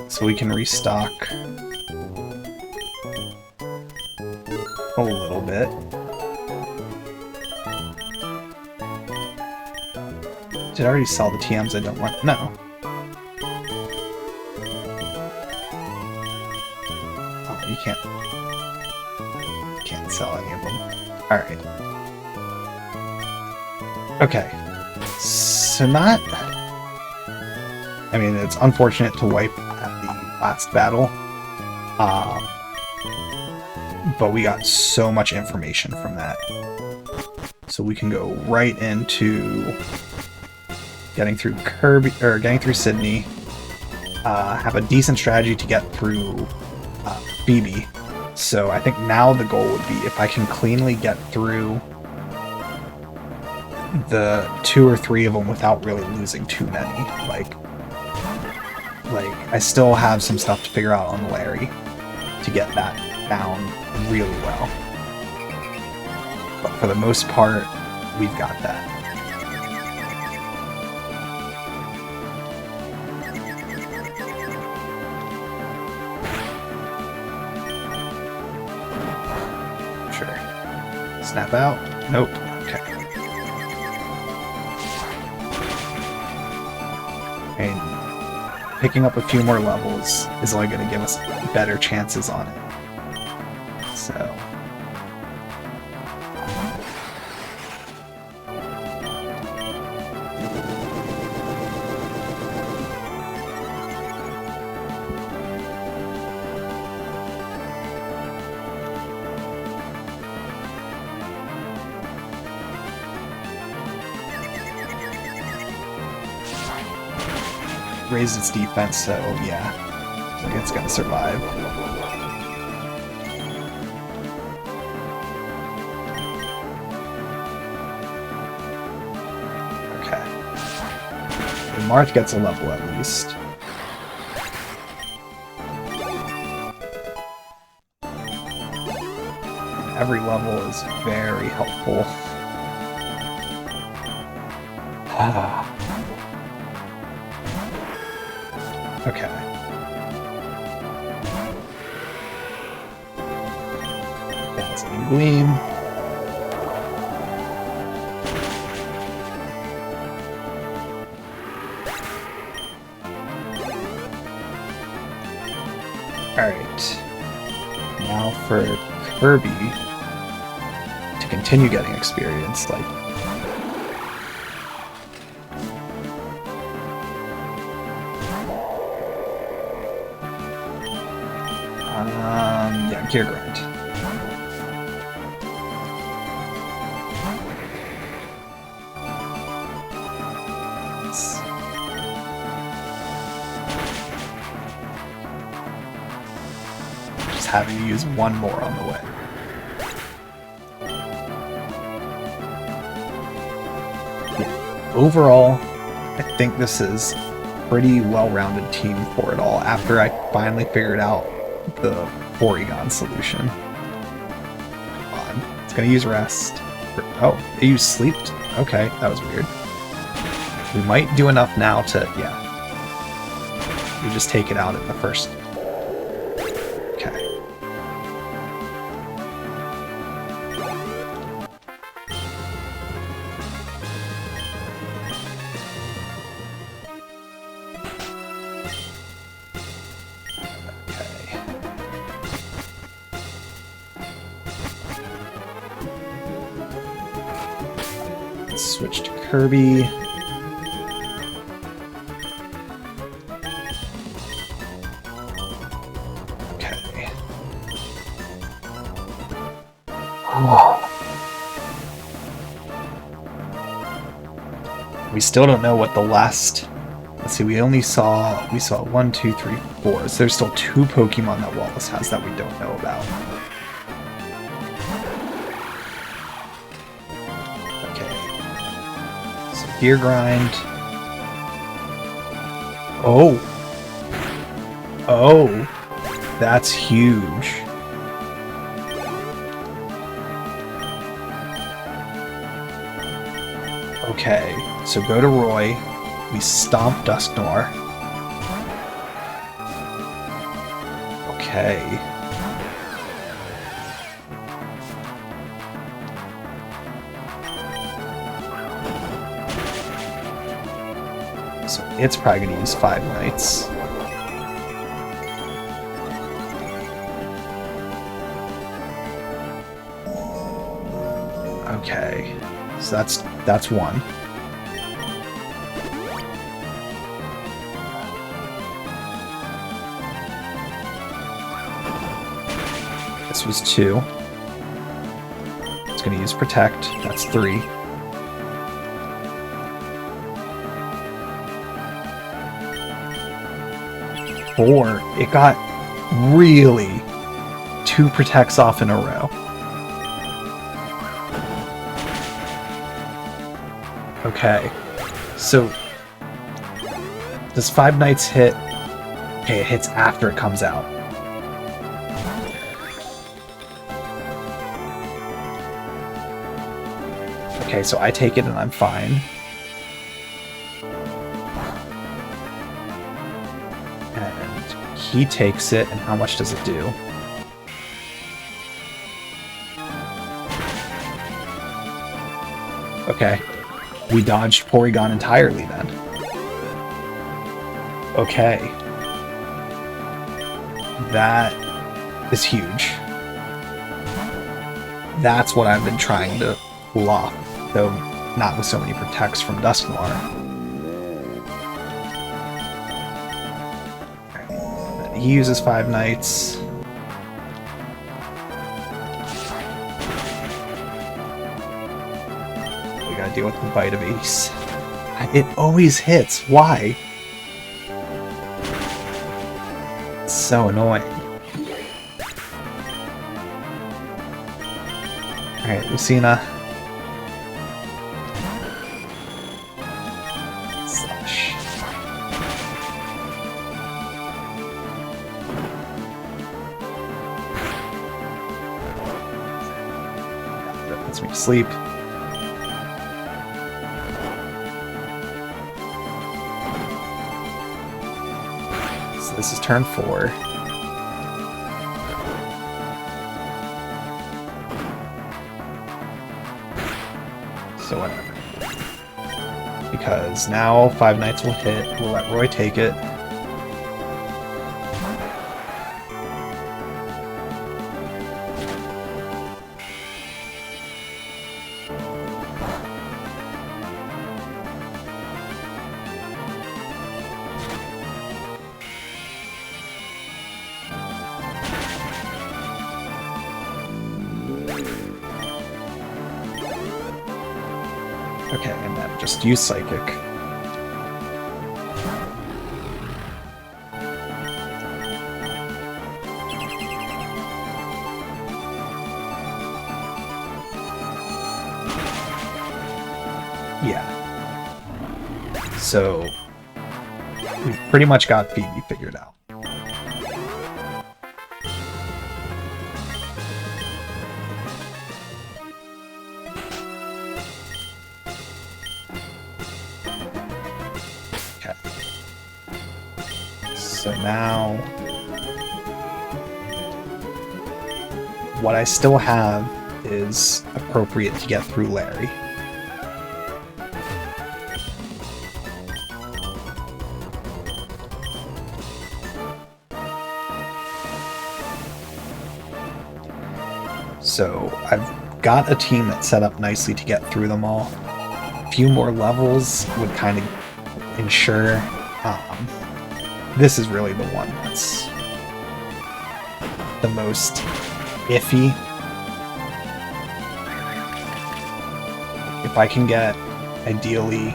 So we can restock a little bit. Did I already sell the TMs I don't want? No. Oh, you can't sell any of them. Alright. Okay. So not... I mean, it's unfortunate to wipe at the last battle. But we got so much information from that. So we can go right into getting through Kirby, or getting through Sydney. Have a decent strategy to get through Phoebe. So I think now the goal would be if I can cleanly get through the 2 or 3 of them without really losing too many. Like I still have some stuff to figure out on Larry to get that down really well. But for the most part, we've got that. Sure. Snap out? Nope. Okay. And picking up a few more levels is only going to give us better chances on it. So... raise its defense, so yeah, I think it's gonna survive. Okay. And Marth gets a level at least. Every level is very helpful. Okay. Dazzling Gleam. Alright. Now for Kirby to continue getting experience, like... yeah, Gear Grind. Just having to use one more on the way. overall, I think this is pretty well-rounded team for it all after I finally figured out the Porygon solution. Come on. It's gonna use rest. Oh, it used sleep. Okay, that was weird. We might do enough now to, yeah. We just take it out at the first. Okay. Switch to Kirby. Okay. We still don't know what the last. Let's see. We saw 1, 2, 3, 4. So there's still 2 Pokemon that Wallace has that we don't know about. Gear grind. Oh. Oh. That's huge. Okay. So go to Roy. We stomp Dusknoir. Okay. So it's probably going to use 5 Nights. Okay, so that's 1. This was 2. It's going to use Protect. That's 3. It got really 2 Protects off in a row. Okay, so does 5 Nights hit? Okay, it hits after it comes out. Okay, so I take it and I'm fine. He takes it, and how much does it do? Okay. We dodged Porygon entirely then. Okay. That is huge. That's what I've been trying to pull off, though not with so many Protects from Dusknoir. He uses 5 Nights. We gotta deal with the Bite of Ace. It always hits. Why? It's so annoying. Alright, Lucina. Slash. That puts me to sleep. So this is turn 4. So whatever. Because now 5 Nights will hit. We'll let Roy take it. Okay, and then just use Psychic. Yeah. So we've pretty much got Phoebe figured out. Okay. So now what I still have is appropriate to get through Larry. So I've got a team that's set up nicely to get through them all. A few more levels would kind of ensure. This is really the one that's the most iffy. If I can get, ideally,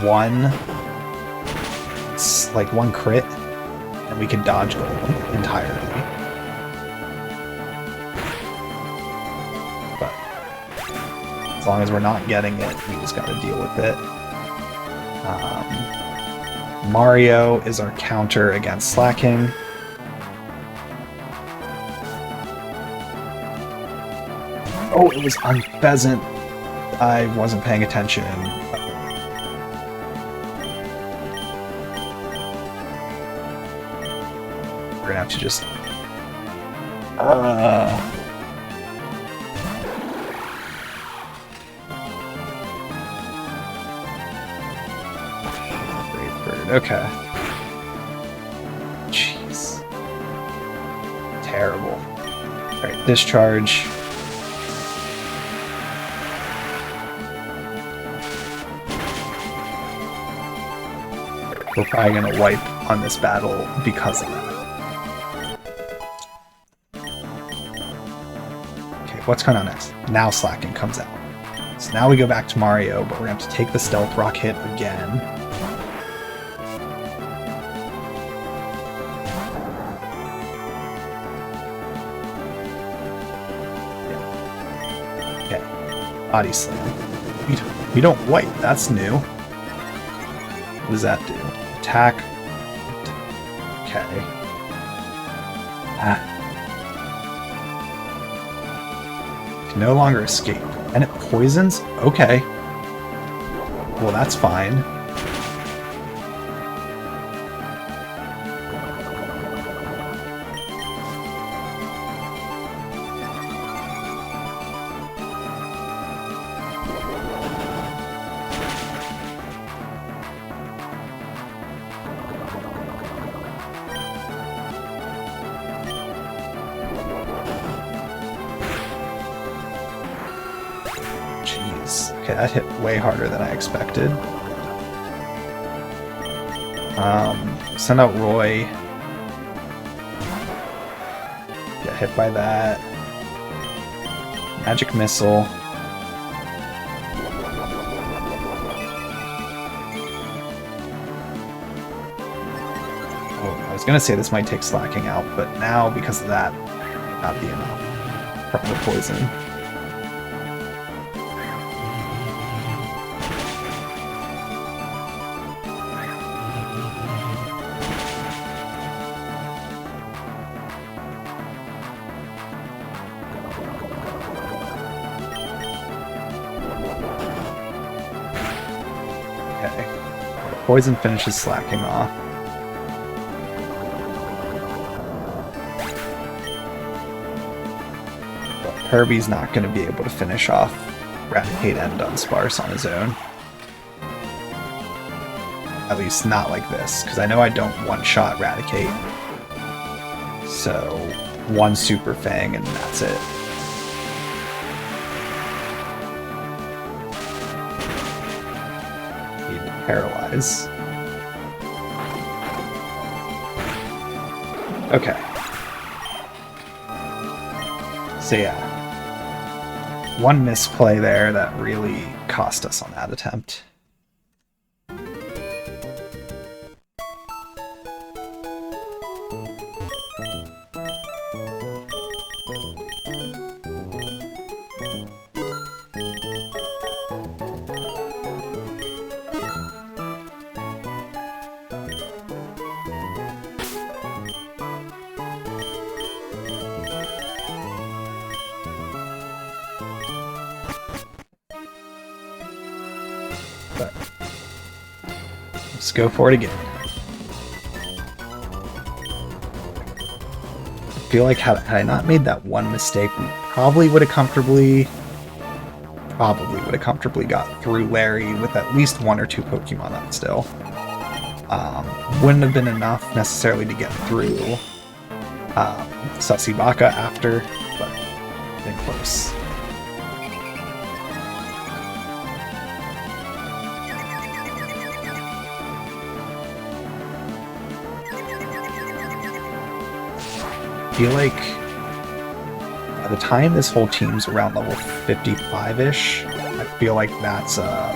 one crit, and we can dodge gold entirely. But as long as we're not getting it, we just gotta deal with it. Mario is our counter against Slacking. Oh, it was on Pheasant. I wasn't paying attention. We're gonna have to just... Okay. Jeez. Terrible. Alright, discharge. We're probably gonna wipe on this battle because of that. Okay, what's going on next? Now Slacking comes out. So now we go back to Mario, but we're gonna have to take the Stealth Rock hit again. Body Slam. We don't wipe, that's new. What does that do? Attack. Okay. Can no longer escape. And it poisons? Okay. Well, that's fine. Okay, that hit way harder than I expected. Send out Roy. Get hit by that. Magic Missile. Oh, I was gonna say this might take Slacking out, but now, because of that, might not be enough. From the poison. Poison finishes Slacking off. But Herbie's not going to be able to finish off Raticate and Dunsparce on his own. At least not like this, because I know I don't one-shot Raticate. So, one Super Fang and that's it. Paralyze. Okay. So yeah. One misplay there that really cost us on that attempt. Let's go for it again. I feel like had I not made that one mistake, we probably would have comfortably got through Larry with at least 1 or 2 Pokemon up still. Wouldn't have been enough necessarily to get through Sasibaka after, but been close. I feel like by the time this whole team's around level 55-ish, I feel like that's a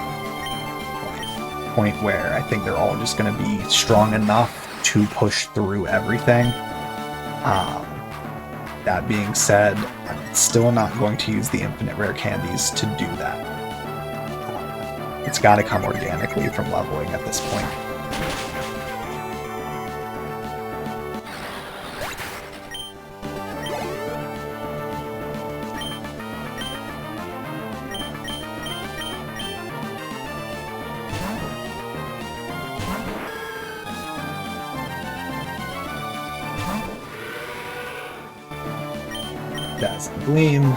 point where I think they're all just going to be strong enough to push through everything. That being said, I'm still not going to use the infinite rare candies to do that. It's got to come organically from leveling at this point. Dazzling Gleam.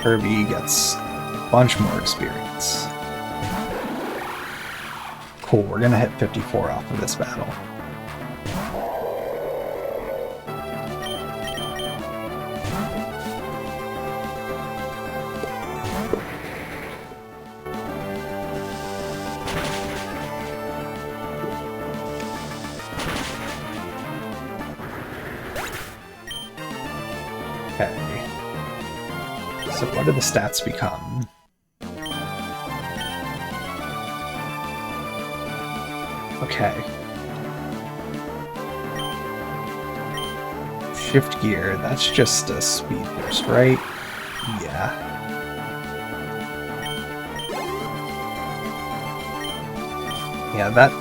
Kirby gets a bunch more experience. Cool, we're gonna hit 54 off of this battle. So what do the stats become? Okay. Shift gear, that's just a speed burst, right? Yeah. Yeah, that...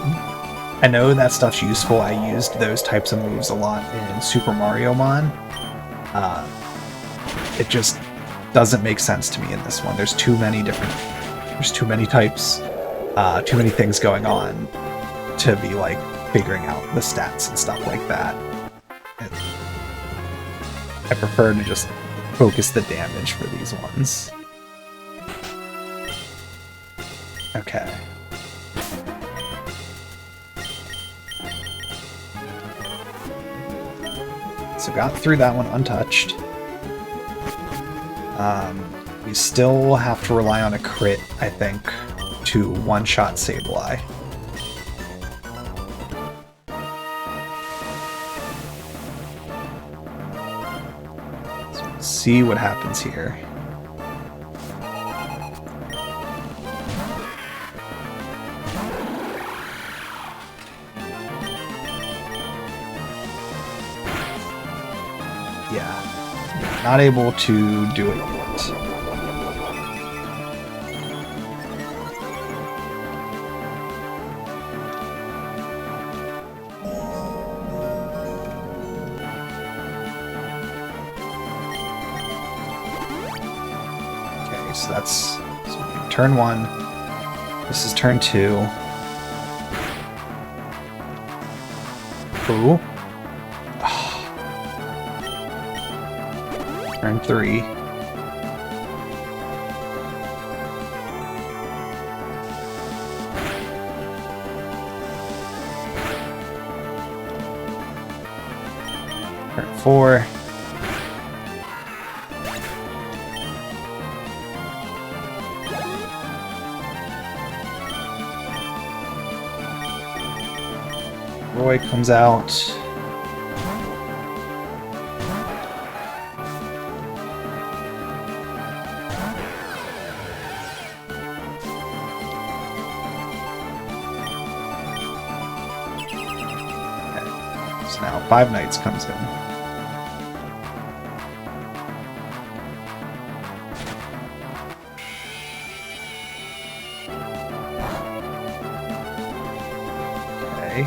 I know that stuff's useful. I used those types of moves a lot in Super Mario Mon. It just doesn't make sense to me in this one. There's too many types, too many things going on to be like figuring out the stats and stuff like that. I prefer to just focus the damage for these ones. Okay. So got through that one untouched. We still have to rely on a crit, I think, to one-shot Sableye. So let's see what happens here. Yeah. Not able to do it yet. Okay, so that's turn 1. This is turn 2. Ooh. Turn 3. Turn 4. Roy comes out. So now Five Nights comes in. Okay.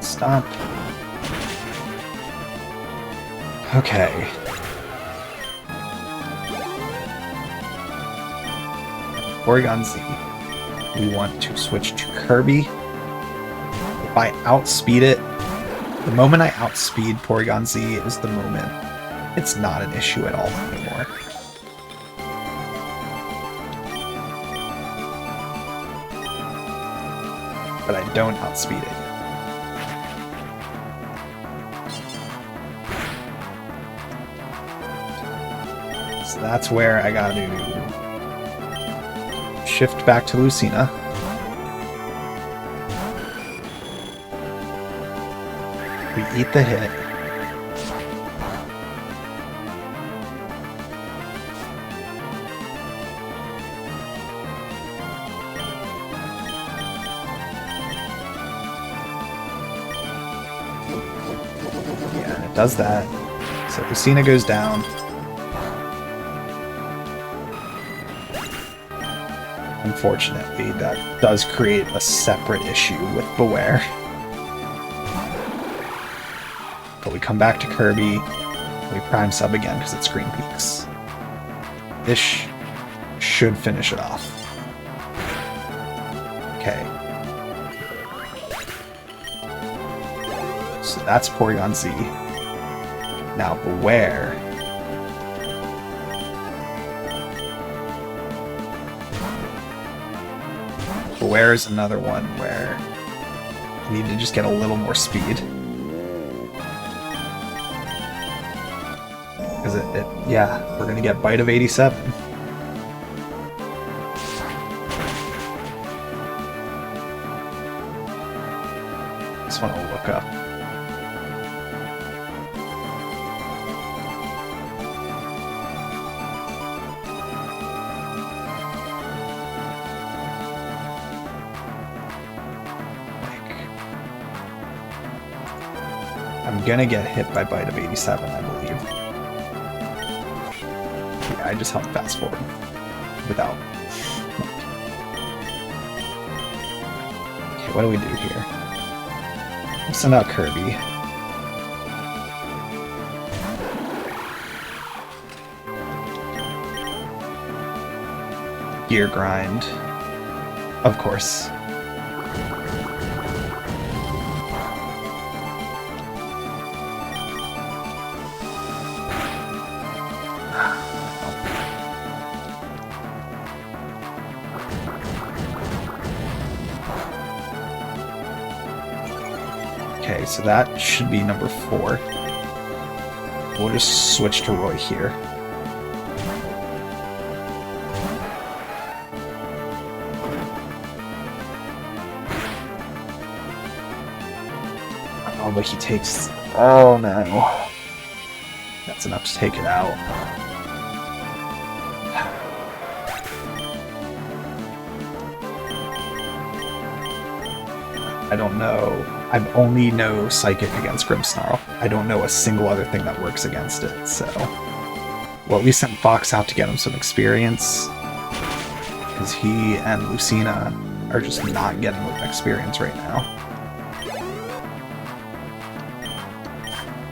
Stop. Okay. Porygon Z. We want to switch to Kirby. If I outspeed it, the moment I outspeed Porygon Z is the moment it's not an issue at all anymore. But I don't outspeed it. So that's where I got to shift back to Lucina. We eat the hit. Yeah, and it does that. So Lucina goes down. Unfortunately, that does create a separate issue with Beware. But we come back to Kirby, we Prime Sub again because it's Green Peaks. This should finish it off. Okay. So that's Porygon Z. Now Beware. Beware is another one where I need to just get a little more speed. Because yeah, we're gonna get Bite of 87. Just want to look up. I'm gonna get hit by Bite of 87, I believe. Yeah, I just held fast forward without. Okay, what do we do here? We'll send out Kirby. Gear Grind. Of course. Okay, so that should be number 4. We'll just switch to Roy here. Oh, but he takes... Oh, no. That's enough to take it out. I don't know. I only know Psychic against Grimmsnarl. I don't know a single other thing that works against it, so... Well, we sent Fox out to get him some experience. Because he and Lucina are just not getting experience right now.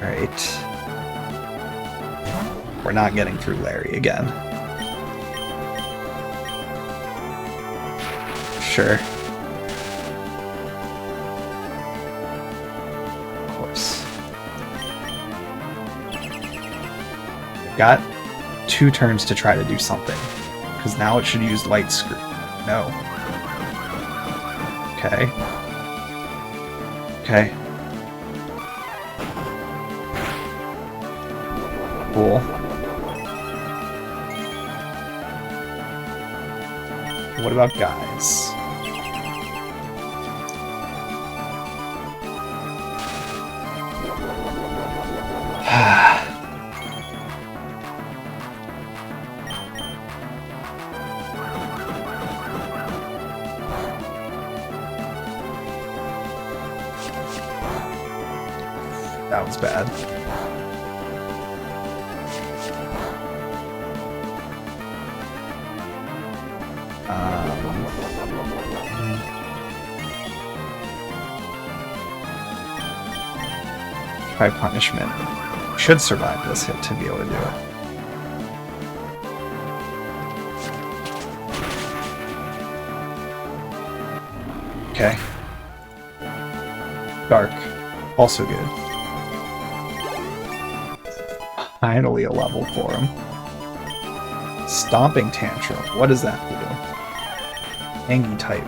Alright. We're not getting through Larry again. Sure. Got 2 turns to try to do something, because now it should use Light Screen. No. Okay. Okay. Cool. What about guys? That was bad. Try punishment. Should survive this hit to be able to do it. Okay. Dark. Also good. Finally a level for him. Stomping Tantrum. What does that do? Angie type.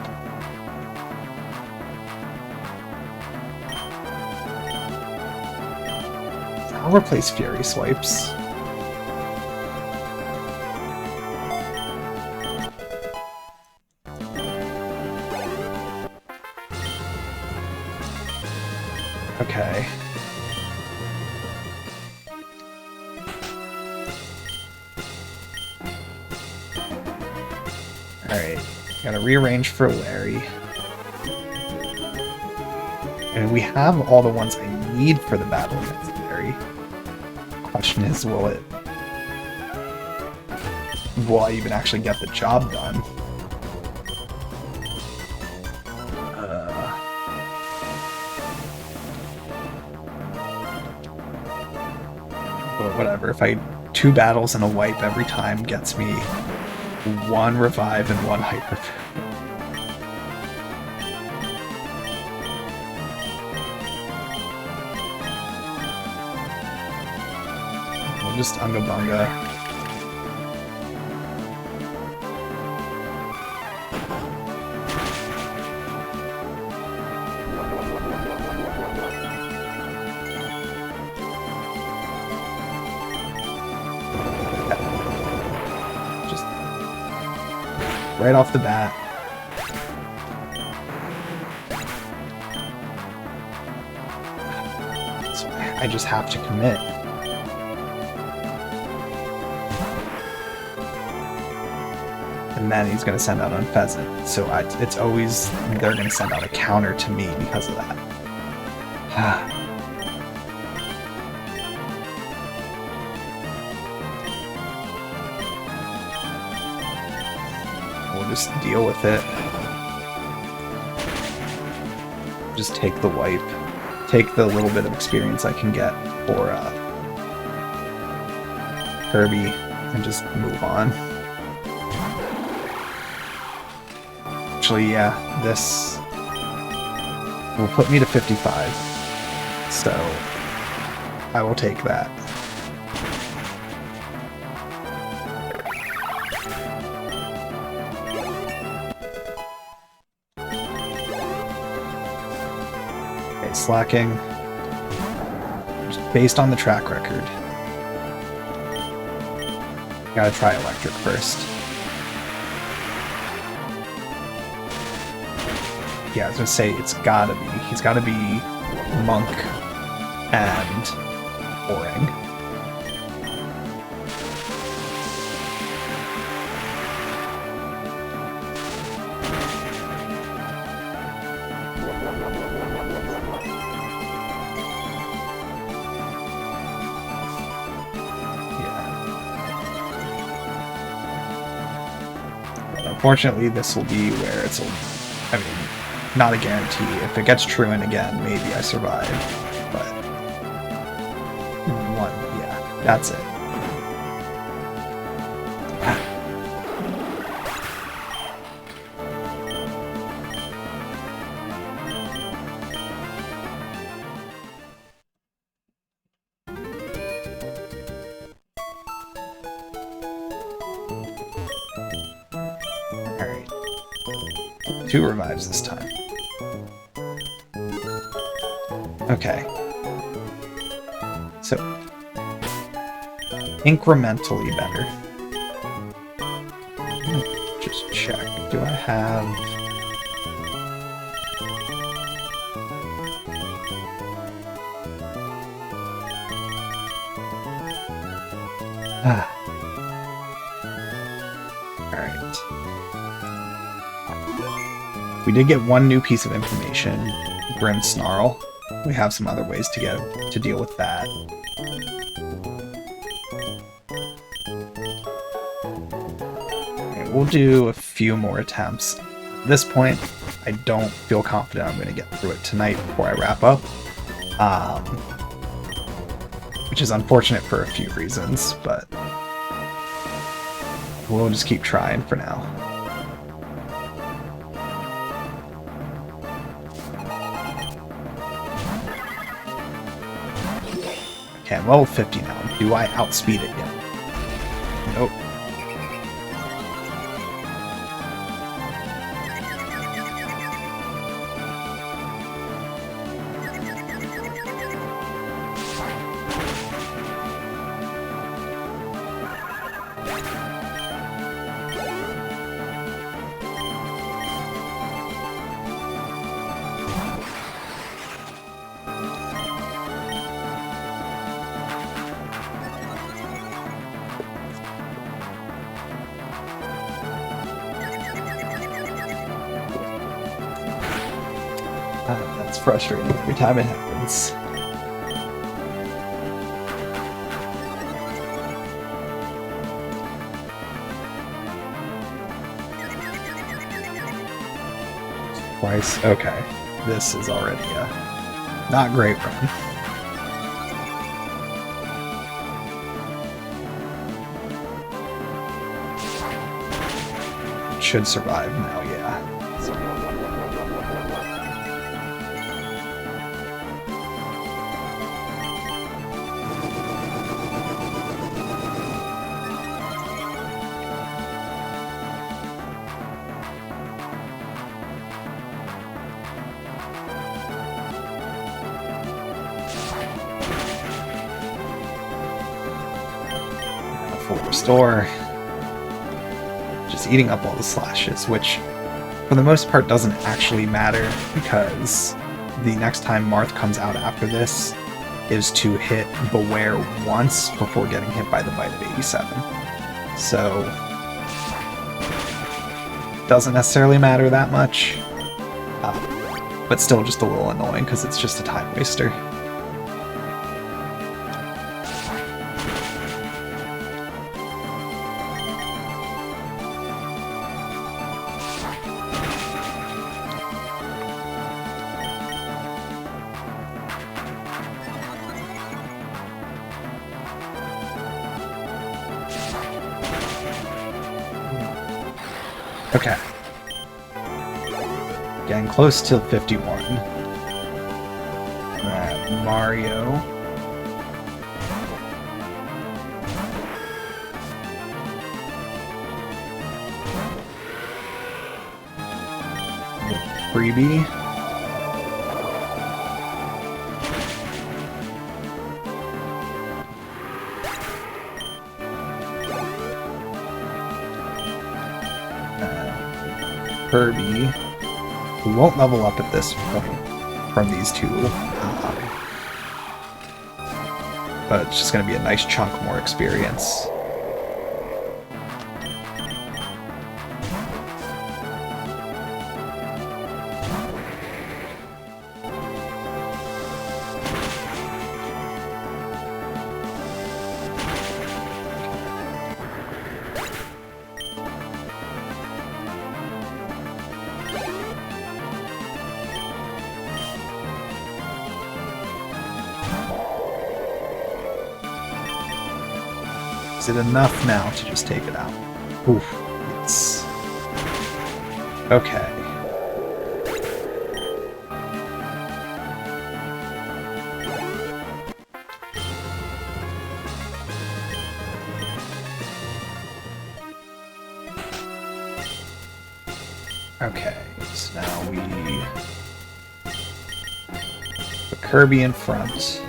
I'll replace Fury Swipes. Okay. Alright. Gotta rearrange for Larry. And we have all the ones I need for the battle against Larry. Question is, will I even actually get the job done? But whatever, if I 2 battles and a wipe every time gets me 1 revive and 1 hyper. We'll just Unga Bunga. Right off the bat. So I just have to commit. And then he's going to send out Unfezant. So it's always, they're going to send out a counter to me because of that. Just deal with it. Just take the wipe. Take the little bit of experience I can get for Kirby and just move on. Actually, yeah, this will put me to 55. So I will take that. Slacking, just based on the track record. Gotta try electric first. Yeah, I was gonna say it's gotta be. He's gotta be Monk and Orang. Unfortunately, this will be where it's, I mean, not a guarantee. If it gets Truant again, maybe I survive. But 1, yeah, that's it. Alright. 2 revives this time. Okay. So, incrementally better. Just check. Do I have... Alright. We did get 1 new piece of information, Grim Snarl. We have some other ways to deal with that. Okay, we'll do a few more attempts. At this point, I don't feel confident I'm going to get through it tonight before I wrap up. which is unfortunate for a few reasons, but we'll just keep trying for now. Okay, I'm level 50 now. Do I outspeed it yet? Nope. That's frustrating every time it happens. Twice? Okay. This is already a not great run. Should survive now, yeah. Full restore. Just eating up all the slashes, which for the most part doesn't actually matter because the next time Marth comes out after this is to hit Beware once before getting hit by the Bite of 87. So doesn't necessarily matter that much, but still just a little annoying because it's just a time waster. Okay. Getting close to 51. Mario. Freebie. Kirby, who won't level up at this point from these two, but it's just going to be a nice chunk more experience. Is it enough now to just take it out? Oof. Yes. Okay. Okay, so now we put Kirby in front.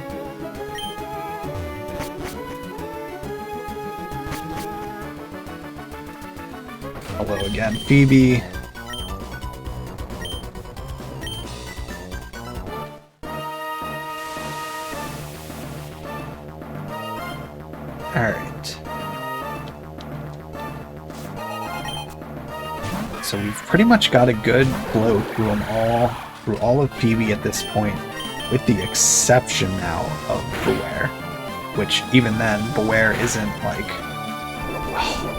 Hello again, Phoebe. Alright. So we've pretty much got a good flow through them all, through all of Phoebe at this point, with the exception now of Beware. Which, even then, Beware isn't like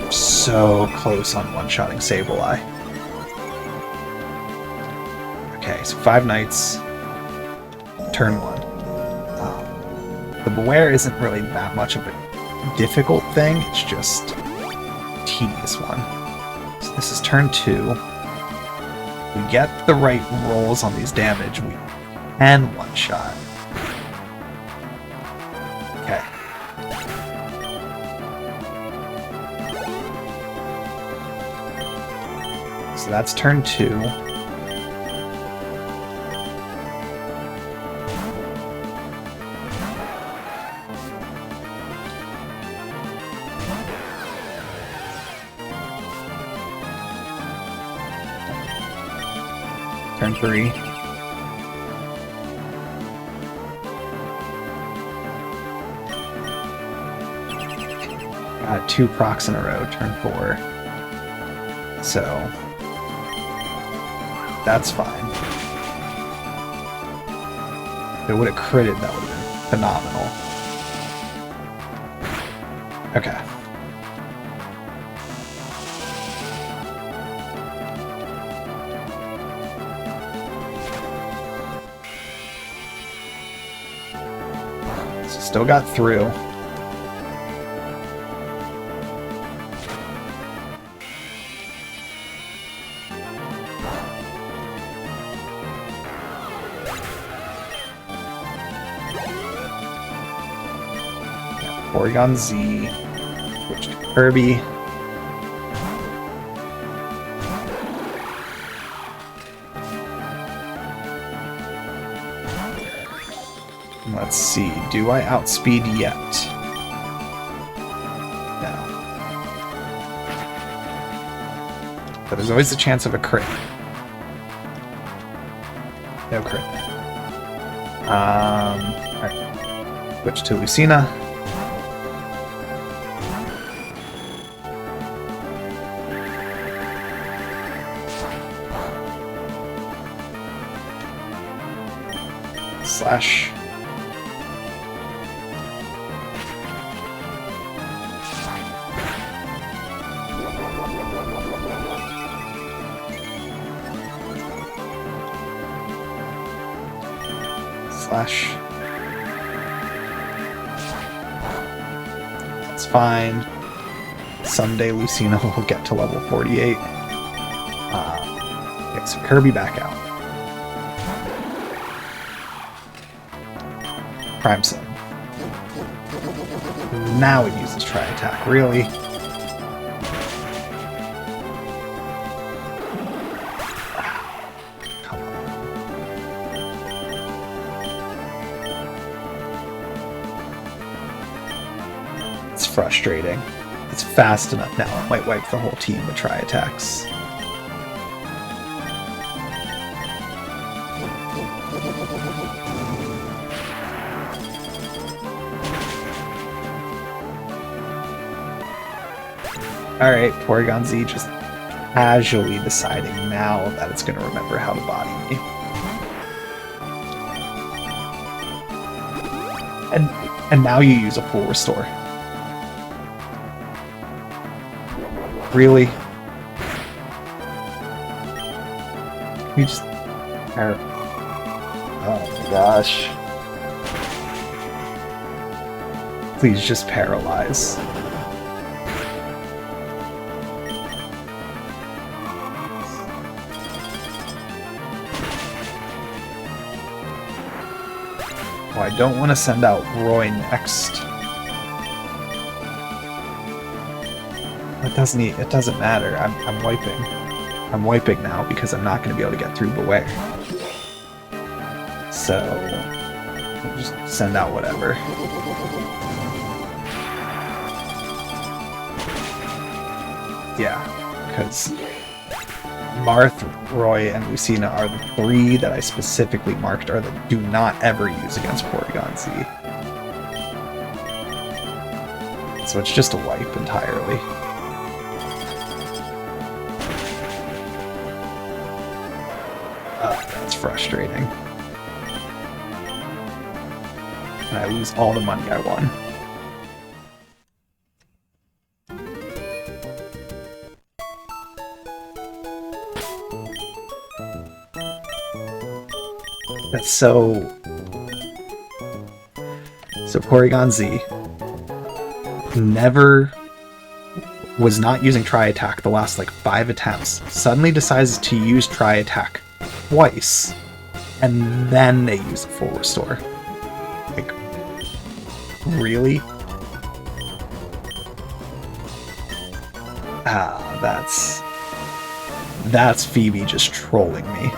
so close on one-shotting Sableye. Okay, so 5 Knights, turn 1. The Beware isn't really that much of a difficult thing, it's just a tedious one. So this is turn 2. We get the right rolls on these damage, we can one-shot. Okay. So that's turn 2. Turn 3. Got 2 procs in a row, turn 4. So that's fine. If it would have critted, that would have been phenomenal. Okay. So still got through. Porygon Z, switch to Kirby. Let's see, do I outspeed yet? No. But there's always the chance of a crit. No crit. Alright. Switch to Lucina. Slash. Slash. That's fine. Someday Lucina will get to level 48. Get some Kirby back out. Prime Sim. Now it uses Tri-Attack, really? Come on. It's frustrating. It's fast enough now, it might wipe the whole team with Tri-Attacks. Alright, Porygon Z just casually deciding now that it's going to remember how to body me. And now you use a full restore. Really? You just... Oh my gosh. Please just paralyze. Oh, I don't want to send out Roy next. It doesn't matter. I'm wiping. I'm wiping now because I'm not going to be able to get through Beware. So we'll just send out whatever. Yeah, because Marth, Roy, and Lucina are the 3 that I specifically marked are the do not ever use against Porygon Z. So it's just a wipe entirely. That's frustrating. And I lose all the money I won. That's so So Porygon Z never was not using Tri-Attack the last like 5 attempts. Suddenly decides to use Tri-Attack twice, and then they use a full restore. Like, really? Ah, that's Phoebe just trolling me.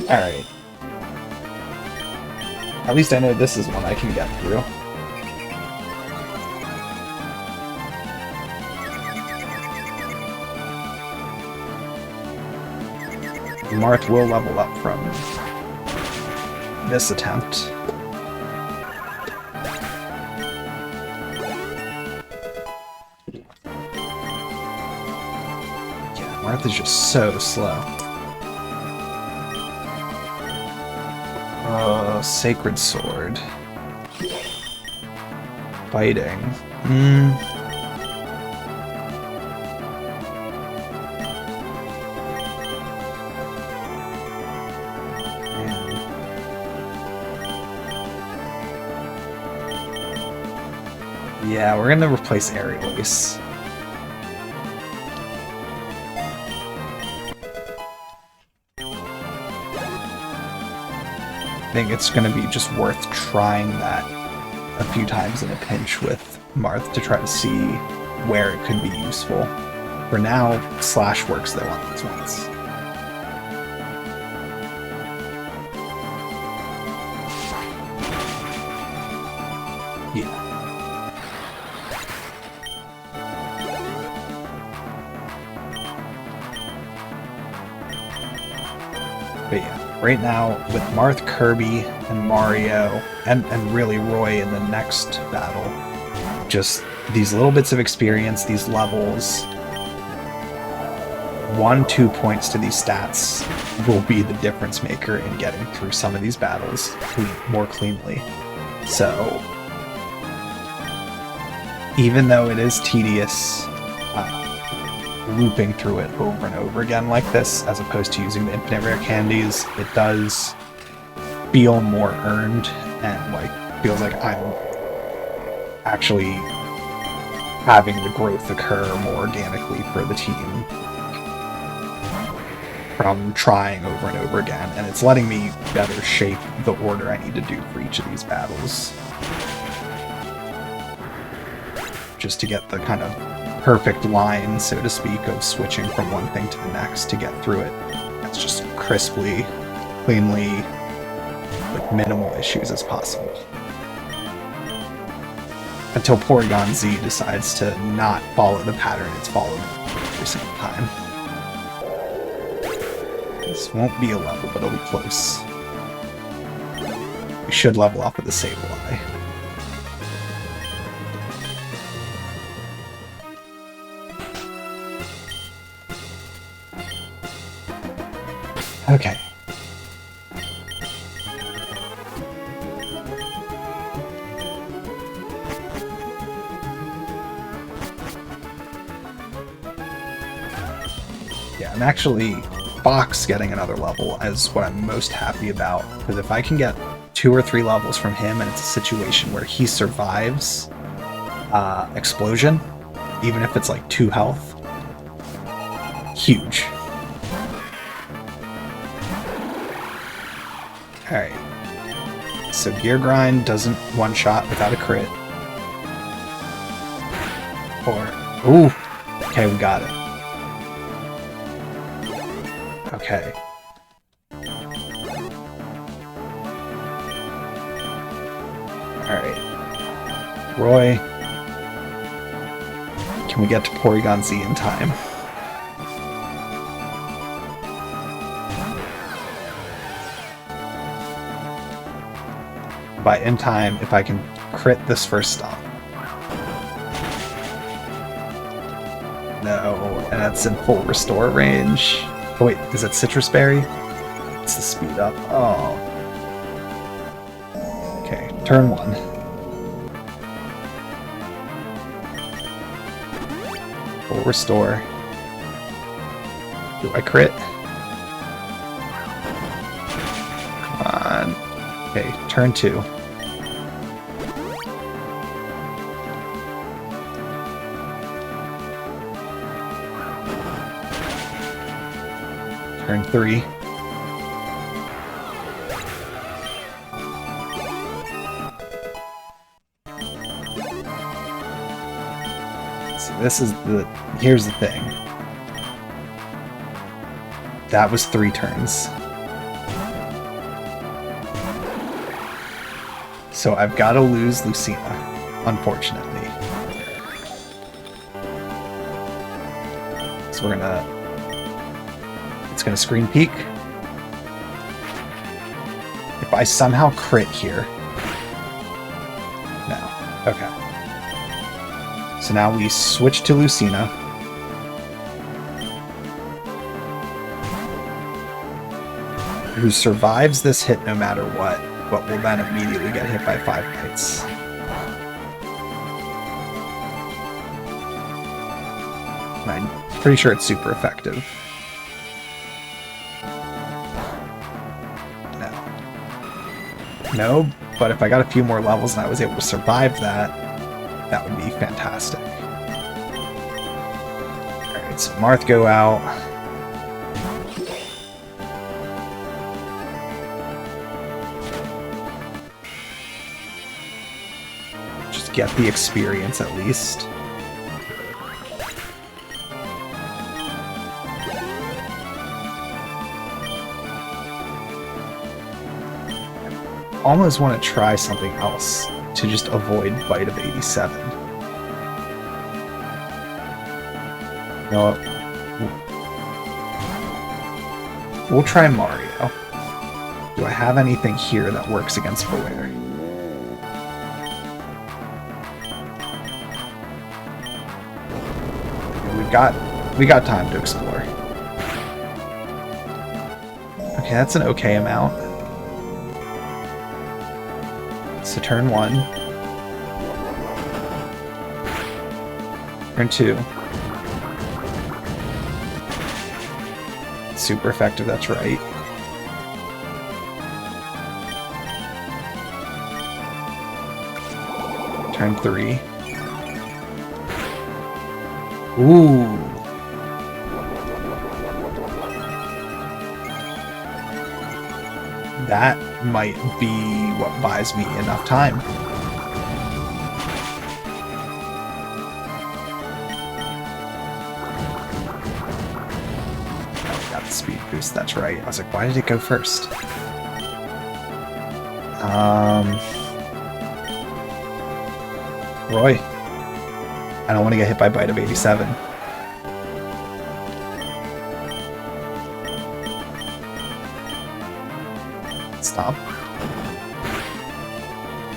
Alright. At least I know this is one I can get through. Marth will level up from this attempt. Yeah, Marth is just so slow. Sacred Sword. Fighting. Yeah, we're gonna replace Aerial Ace. I think it's going to be just worth trying that a few times in a pinch with Marth to try to see where it could be useful. For now, Slash works though on these ones. Yeah. But yeah, right now with Marth, Kirby, and Mario, and really Roy in the next battle, just these little bits of experience, these levels, 1-2 points to these stats will be the difference maker in getting through some of these battles more cleanly. So, even though it is tedious, looping through it over and over again like this, as opposed to using the infinite rare candies, it does feel more earned and like feels like I'm actually having the growth occur more organically for the team from trying over and over again, and it's letting me better shape the order I need to do for each of these battles, just to get the kind of perfect line, so to speak, of switching from one thing to the next to get through it. That's just crisply, cleanly, with minimal issues as possible. Until Porygon Z decides to not follow the pattern it's followed every single time. This won't be a level, but it'll be close. We should level up with the Sableye. Okay. Yeah, I'm actually Fox getting another level is what I'm most happy about, because if I can get 2 or 3 levels from him and it's a situation where he survives Explosion, even if it's like 2 health, huge. Alright, so Gear Grind doesn't one-shot without a crit. Ooh, okay, we got it. Okay. Alright. Roy. Can we get to Porygon Z in time? By in time, if I can crit this first stop. No, and that's in full restore range. Oh wait, is that Citrus Berry? It's the speed up. Oh. Okay, turn 1. Full restore. Do I crit? Okay, turn 2. Turn 3. So here's the thing. That was 3 turns. So I've got to lose Lucina, unfortunately. So it's gonna screen peek. If I somehow crit here. No. Okay. So now we switch to Lucina. Who survives this hit no matter what, but will then immediately get hit by 5 knights. And I'm pretty sure it's super effective. No, but if I got a few more levels and I was able to survive that, that would be fantastic. Alright, so Marth go out. Just get the experience at least. Almost want to try something else to just avoid Bite of 87. You know what? We'll try Mario. Do I have anything here that works against Bewear? We got time to explore. Okay, that's an okay amount. So turn 1. Turn 2. Super effective, that's right. Turn 3. Ooh. That might be what buys me enough time. Oh, got the speed boost, that's right. I was like, why did it go first? Roy. I don't want to get hit by Bite of 87. Stop.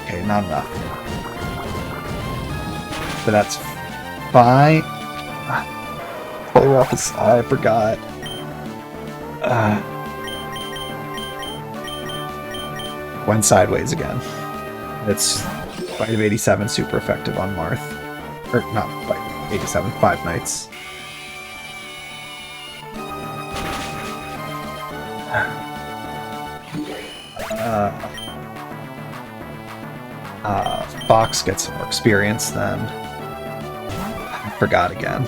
Okay, not enough. But that's fine. Play rough is... I forgot. Went sideways again. It's Bite of 87 super effective on Marth. Or not Bite of 87, 5 Knights. Fox gets some more experience then. I forgot again.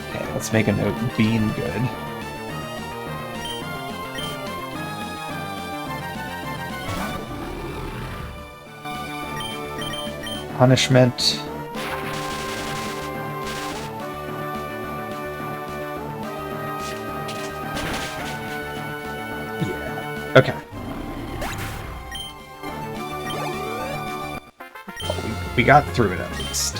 Okay, let's make a note. Bean good. Punishment. Yeah. Okay. Well, we got through it at least.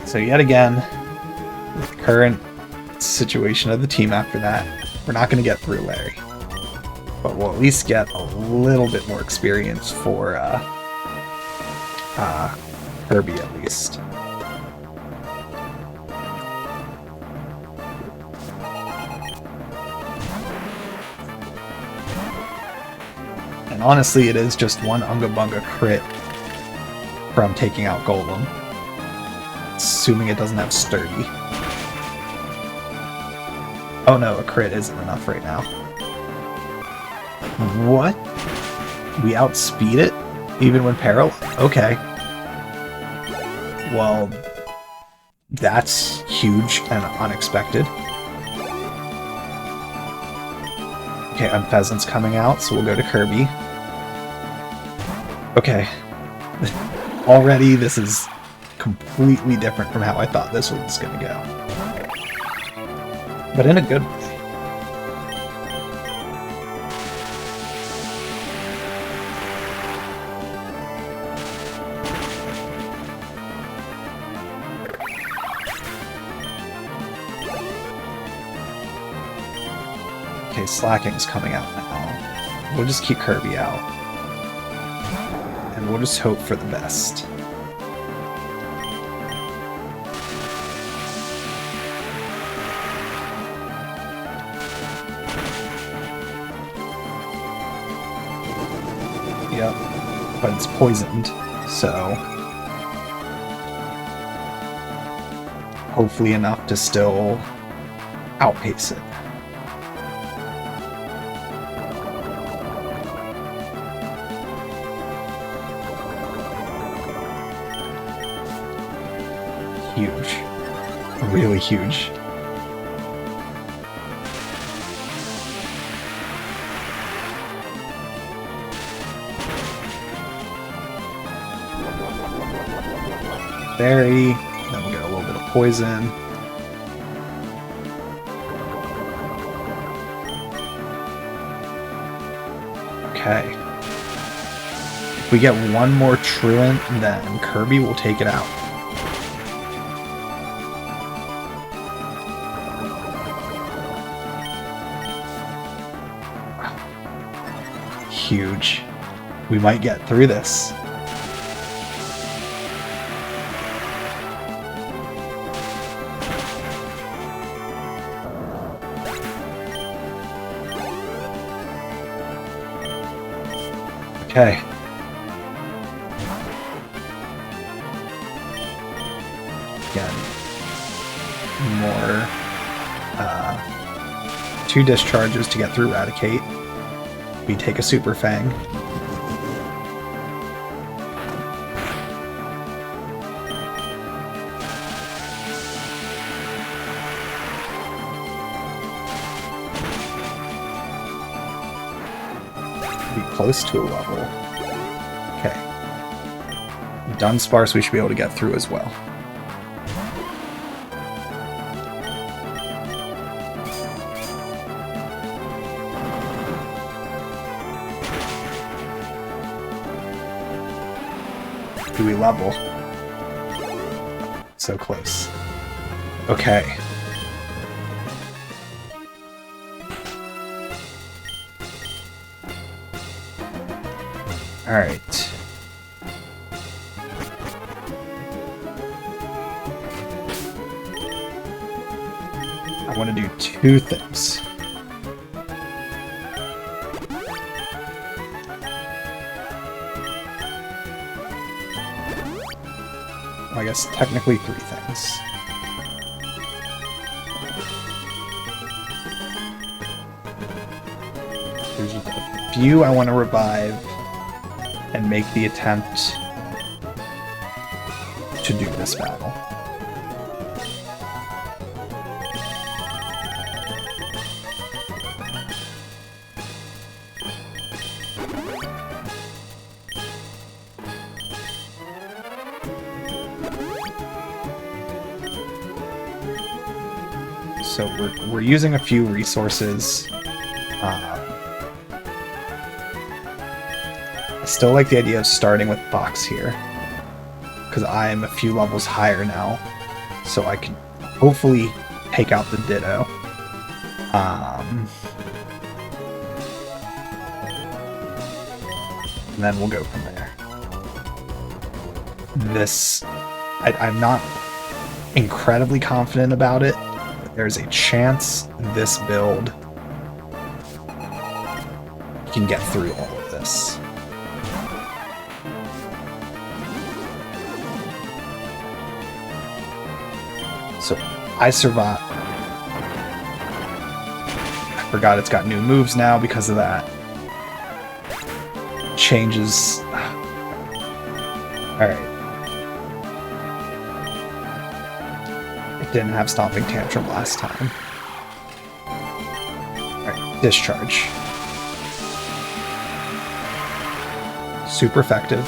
So yet again, with the current situation of the team after that, we're not going to get through Larry. But we'll at least get a little bit more experience for Kirby at least. And honestly, it is just one Unga Bunga crit from taking out Golem. Assuming it doesn't have Sturdy. Oh no, a crit isn't enough right now. What? We outspeed it? Even when paralyzed? Okay. Well, that's huge and unexpected. Okay, Unpheasant's coming out, so we'll go to Kirby. Okay. Already, this is completely different from how I thought this was gonna go. But in a good way. Okay, Slacking's coming out now. We'll just keep Kirby out. And we'll just hope for the best. Yep, but it's poisoned, so hopefully enough to still outpace it. Huge. Really huge. Berry, then we'll get a little bit of poison. Okay. If we get one more Truant, then Kirby will take it out. Huge. We might get through this. Okay. Again, more 2 discharges to get through Raticate. We take a Super Fang. Be close to a level. Okay. Dunsparce we should be able to get through as well. Do we level? So close. Okay. Alright. I want to do 2 things. I guess technically 3 things. There's a few I want to revive and make the attempt to do this battle. So we're using a few resources. I still like the idea of starting with Fox here, because I am a few levels higher now, so I can hopefully take out the Ditto. And then we'll go from there. this... I'm not incredibly confident about it, but there's a chance this build can get through all of this. So I survived. I forgot it's got new moves now because of that. Changes. Alright. It didn't have Stomping Tantrum last time. Alright, Discharge. Super effective.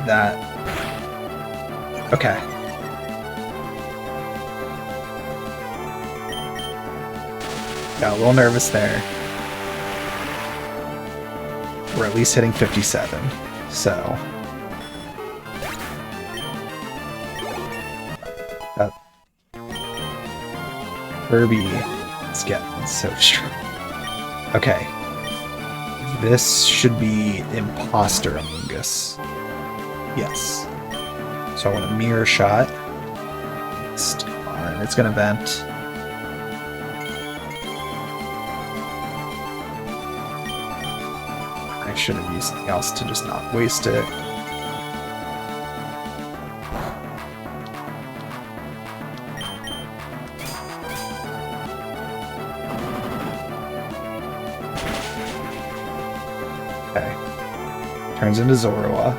That. Okay. Got a little nervous there. We're at least hitting 57, so. That. Kirby is getting so strong. Okay. This should be Imposter Amoonguss. Yes. So I want a Mirror Shot. Come on, it's gonna vent. I should have used something else to just not waste it. Okay. Turns into Zorua.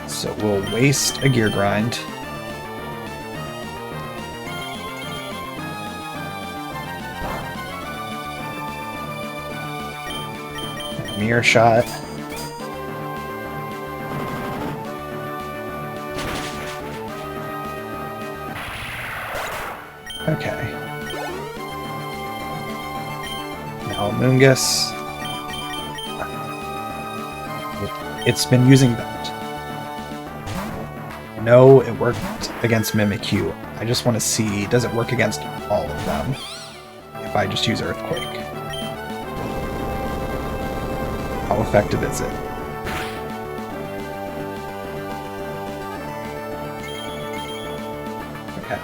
So we'll waste a Gear Grind. Mirror Shot. Okay. Now Amoonguss. It's been using that. No, it worked against Mimikyu. I just want to see, does it work against all of them if I just use Earthquake? How effective is it? Okay.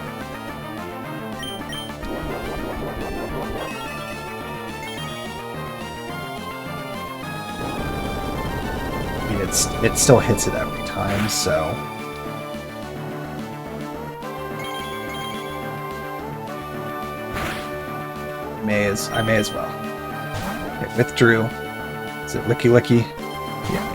I mean, it still hits it every time, so... I may as well. Okay, withdrew. Is it Licky Licky? Yeah.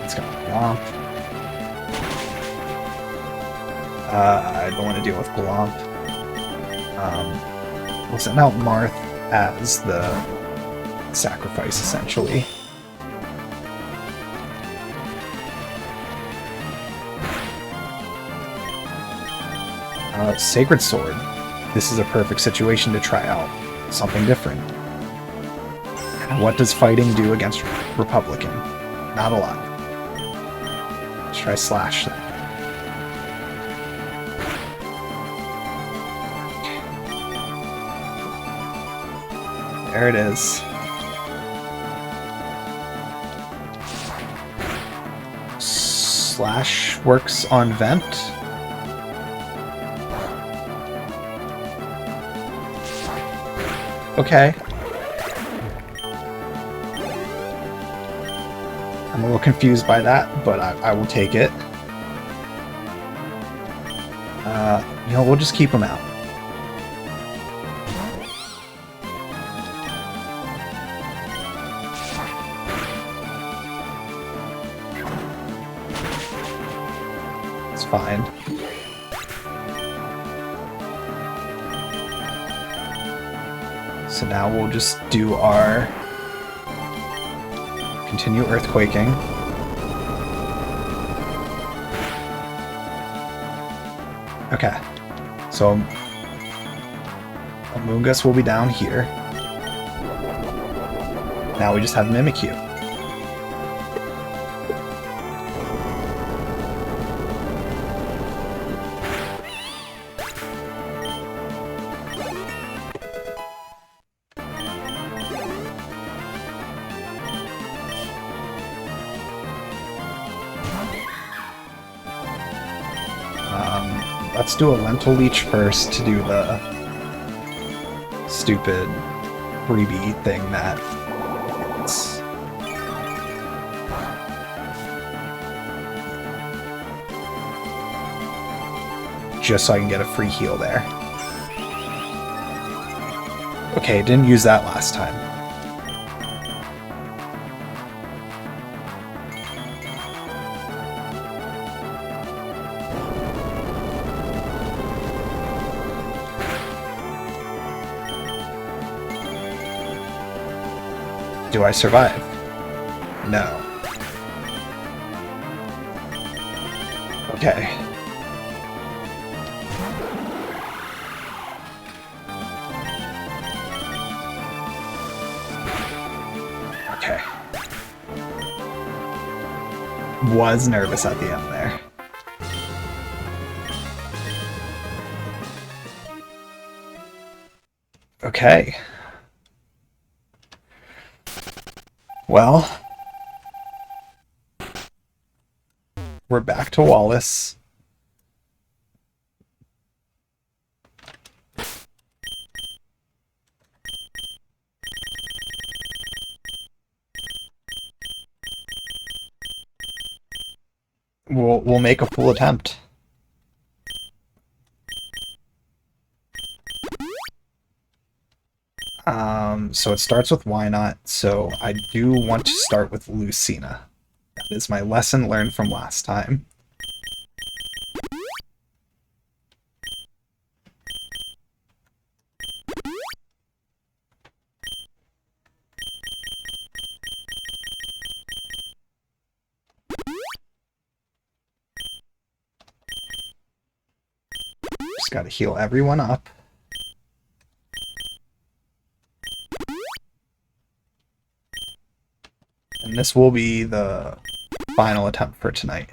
It's got Glomp. I don't want to deal with Glomp. We'll send out Marth as the sacrifice, essentially. Sacred Sword. This is a perfect situation to try out something different. What does fighting do against Republican? Not a lot. Let's try Slash. There it is. Slash works on Vent. Okay. I'm a little confused by that, but I will take it. You know, we'll just keep him out. It's fine. So now we'll just do our continue earthquaking. Okay, so Amoonguss will be down here. Now we just have Mimikyu. Let's do a Lentil Leech first to do the stupid freebie thing that just so I can get a free heal there. Okay, didn't use that last time. Do I survive? No. Okay. Okay. Was nervous at the end there. Okay. Well, we're back to Wallace. We'll make a full attempt. So it starts with Why Not, so I do want to start with Lucina. That is my lesson learned from last time. Just gotta heal everyone up. And this will be the final attempt for tonight.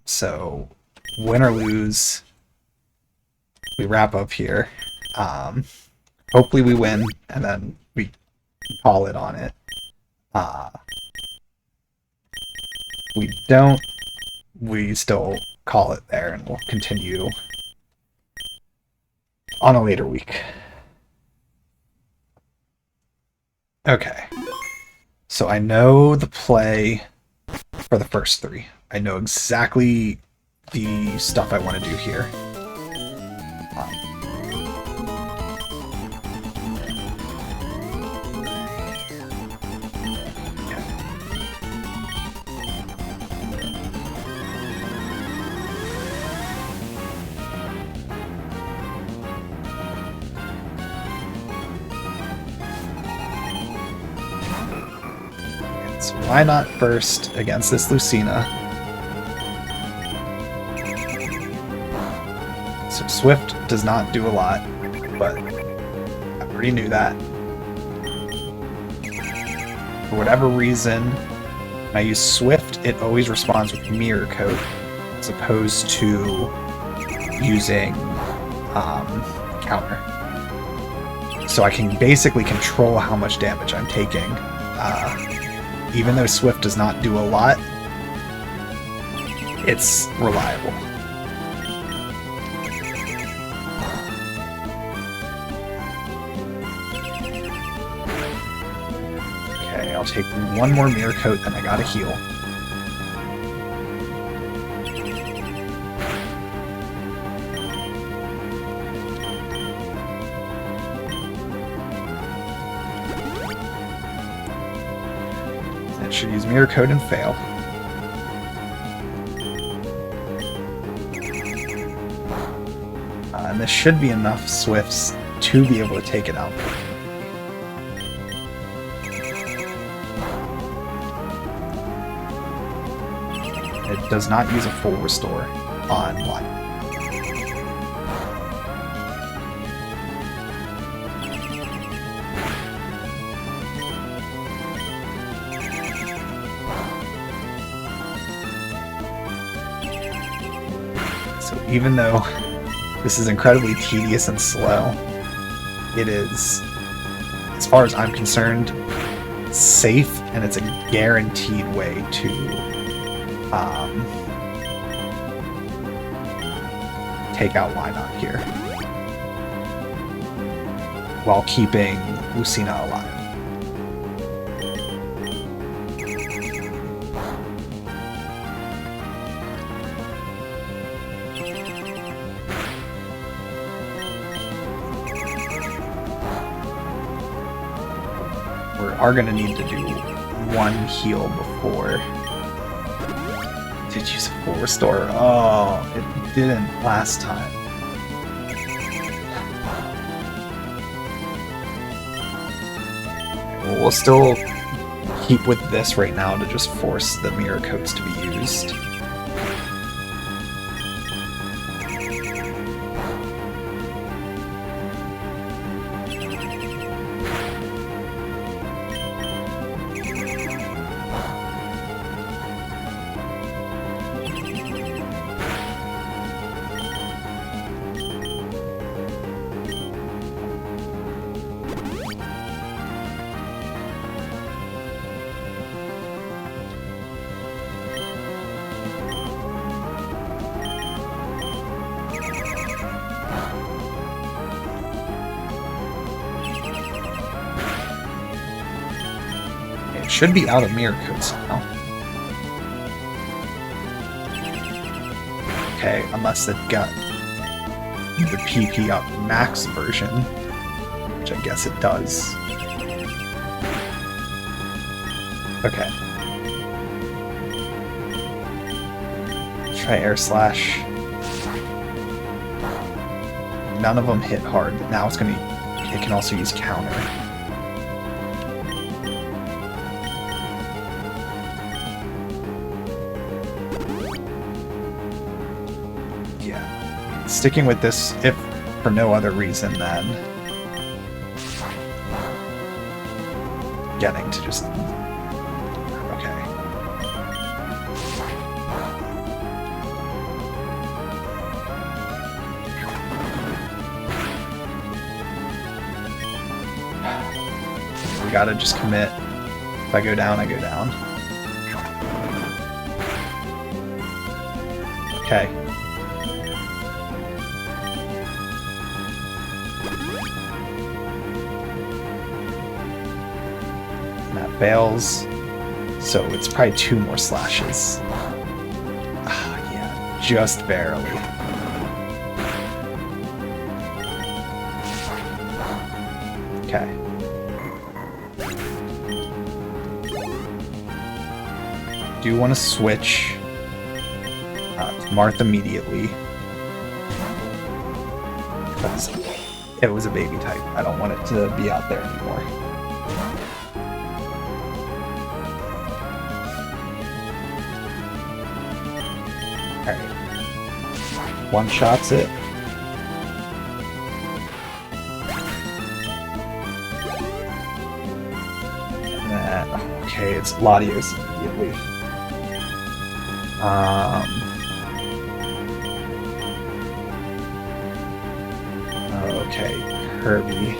So, win or lose, we wrap up here. Hopefully we win, and then we call it on it. We don't, we still call it there, and we'll continue on a later week. Okay. So I know the play for the first three. I know exactly the stuff I want to do here. So why not first against this Lucina? So Swift does not do a lot, but I already knew that. For whatever reason, when I use Swift, it always responds with Mirror Coat, as opposed to using Counter. So I can basically control how much damage I'm taking. Even though Swift does not do a lot, it's reliable. Okay, I'll take one more Mirror Coat, then I gotta heal. Should use Mirror Coat and fail. And this should be enough Swifts to be able to take it out. It does not use a full restore on one. So even though this is incredibly tedious and slow, it is, as far as I'm concerned, safe, and it's a guaranteed way to take out Wynock here while keeping Lucina alive. We are going to need to do one heal before. Did use a full restore? Oh, it didn't last time. We'll still keep with this right now to just force the mirror coats to be used. Should be out of mirror coats now. Okay, unless they've got the PP up max version, which I guess it does. Okay. Try air slash. None of them hit hard, but now it can also use counter. Sticking with this, if for no other reason than getting to just... Okay. We gotta just commit. If I go down, I go down. Okay. Fails, so it's probably 2 more slashes. Yeah, just barely. Okay. Do want to switch to Marth immediately, because it was a baby type. I don't want it to be out there anymore. One-shots it. Okay, it's Latios immediately. Okay, Kirby.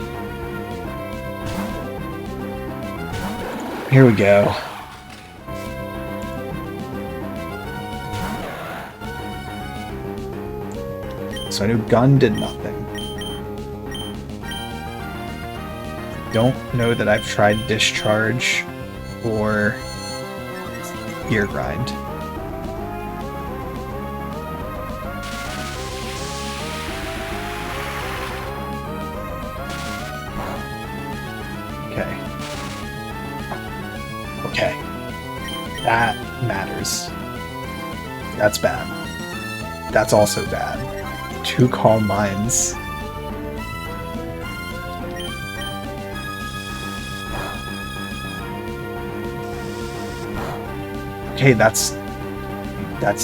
Here we go. So I knew Gun did nothing. Don't know that I've tried Discharge or Ear Grind. Okay. Okay. That matters. That's bad. That's also bad. 2 Calm Minds. Okay, that's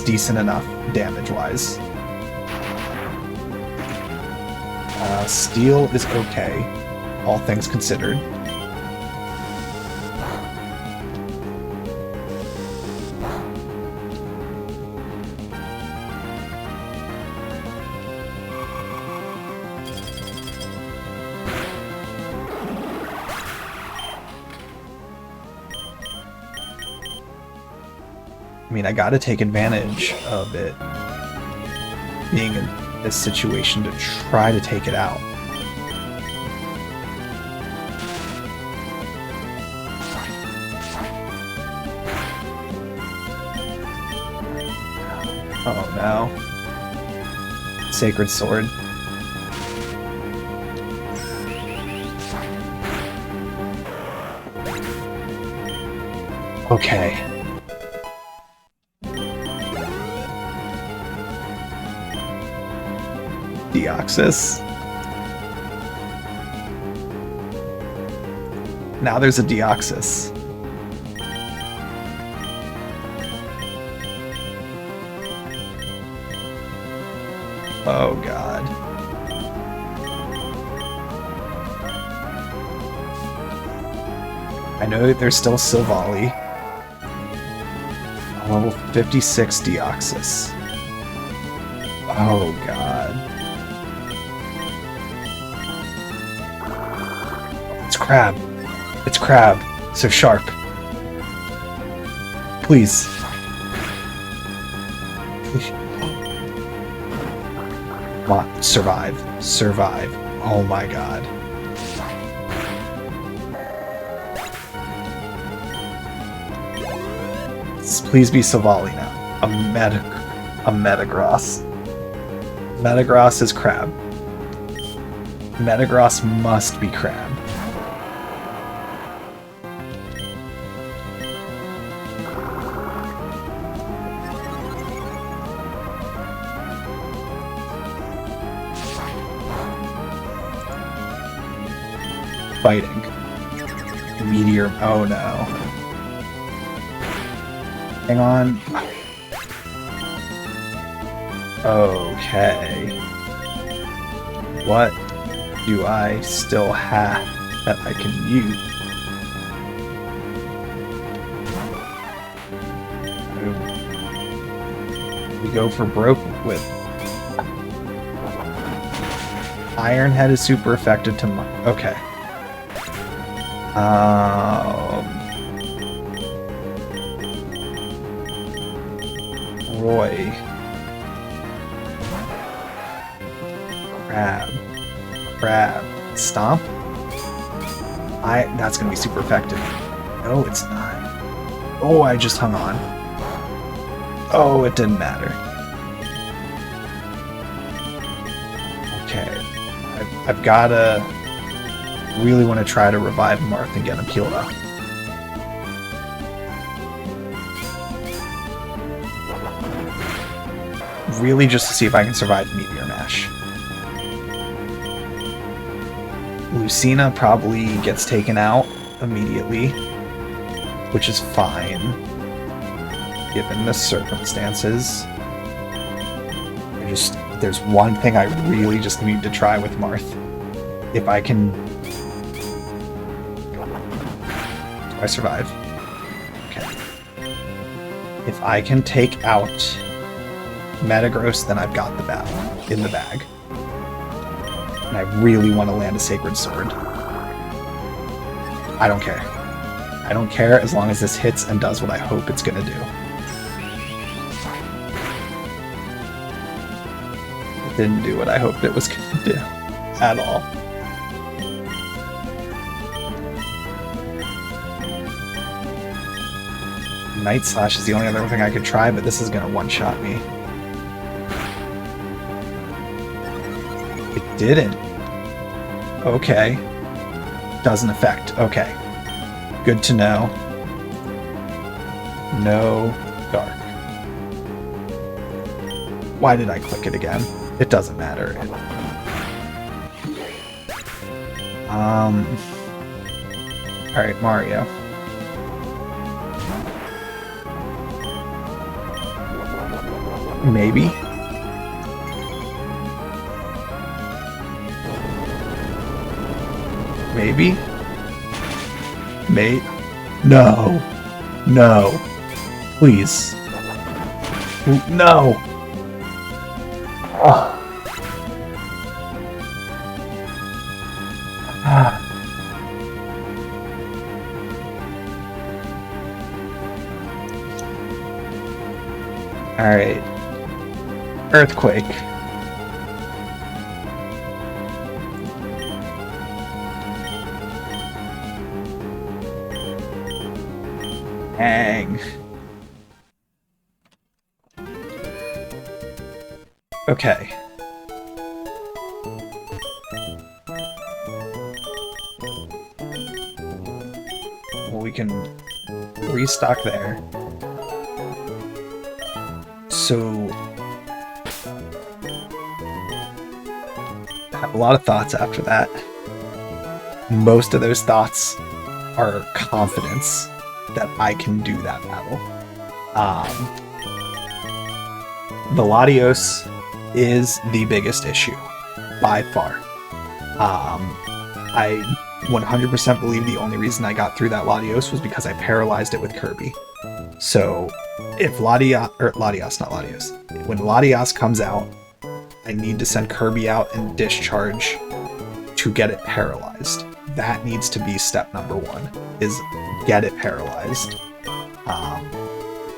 decent enough damage-wise. Steel is okay, all things considered. I mean, I gotta take advantage of it being in this situation to try to take it out. Oh no. Sacred Sword. Okay. Deoxys. Now there's a Deoxys. Oh god. I know there's still Silvally. Level 56 Deoxys. Oh god. It's Crab. It's Crab. So sharp. Please. Come on. Survive. Survive. Oh my god. Please be Silvally now. A Metagross. Metagross is Crab. Metagross must be Crab. Fighting. Meteor. Oh no. Hang on. Okay. What do I still have that I can use? We go for broke with. Iron Head is super effective to my. Okay. Roy. Crab. Stomp? That's gonna be super effective. No, it's not. Oh, I just hung on. Oh, it didn't matter. Okay. I've gotta really want to try to revive Marth and get him healed up. Really just to see if I can survive Meteor Mash. Lucina probably gets taken out immediately, which is fine, given the circumstances. There's one thing I really just need to try with Marth. If I can... Do I survive? Okay. If I can take out Metagross, then I've got the battle in the bag. And I really want to land a Sacred Sword. I don't care. I don't care as long as this hits and does what I hope it's gonna do. It didn't do what I hoped it was gonna do. At all. Night Slash is the only other thing I could try, but this is gonna one-shot me. It didn't. Okay. Doesn't affect. Okay. Good to know. No dark. Why did I click it again? It doesn't matter. Alright, Mario. Maybe. Maybe? Mate? No. No. Please. No. Oh. Ah. Alright. Earthquake. Dang. Okay. Well, we can restock there. So, I have a lot of thoughts after that. Most of those thoughts are confidence that I can do that battle. The Latios is the biggest issue, by far. I 100% believe the only reason I got through that Latios was because I paralyzed it with Kirby. So, if when Latios comes out, I need to send Kirby out and discharge to get it paralyzed. That needs to be step number one, is get it paralyzed.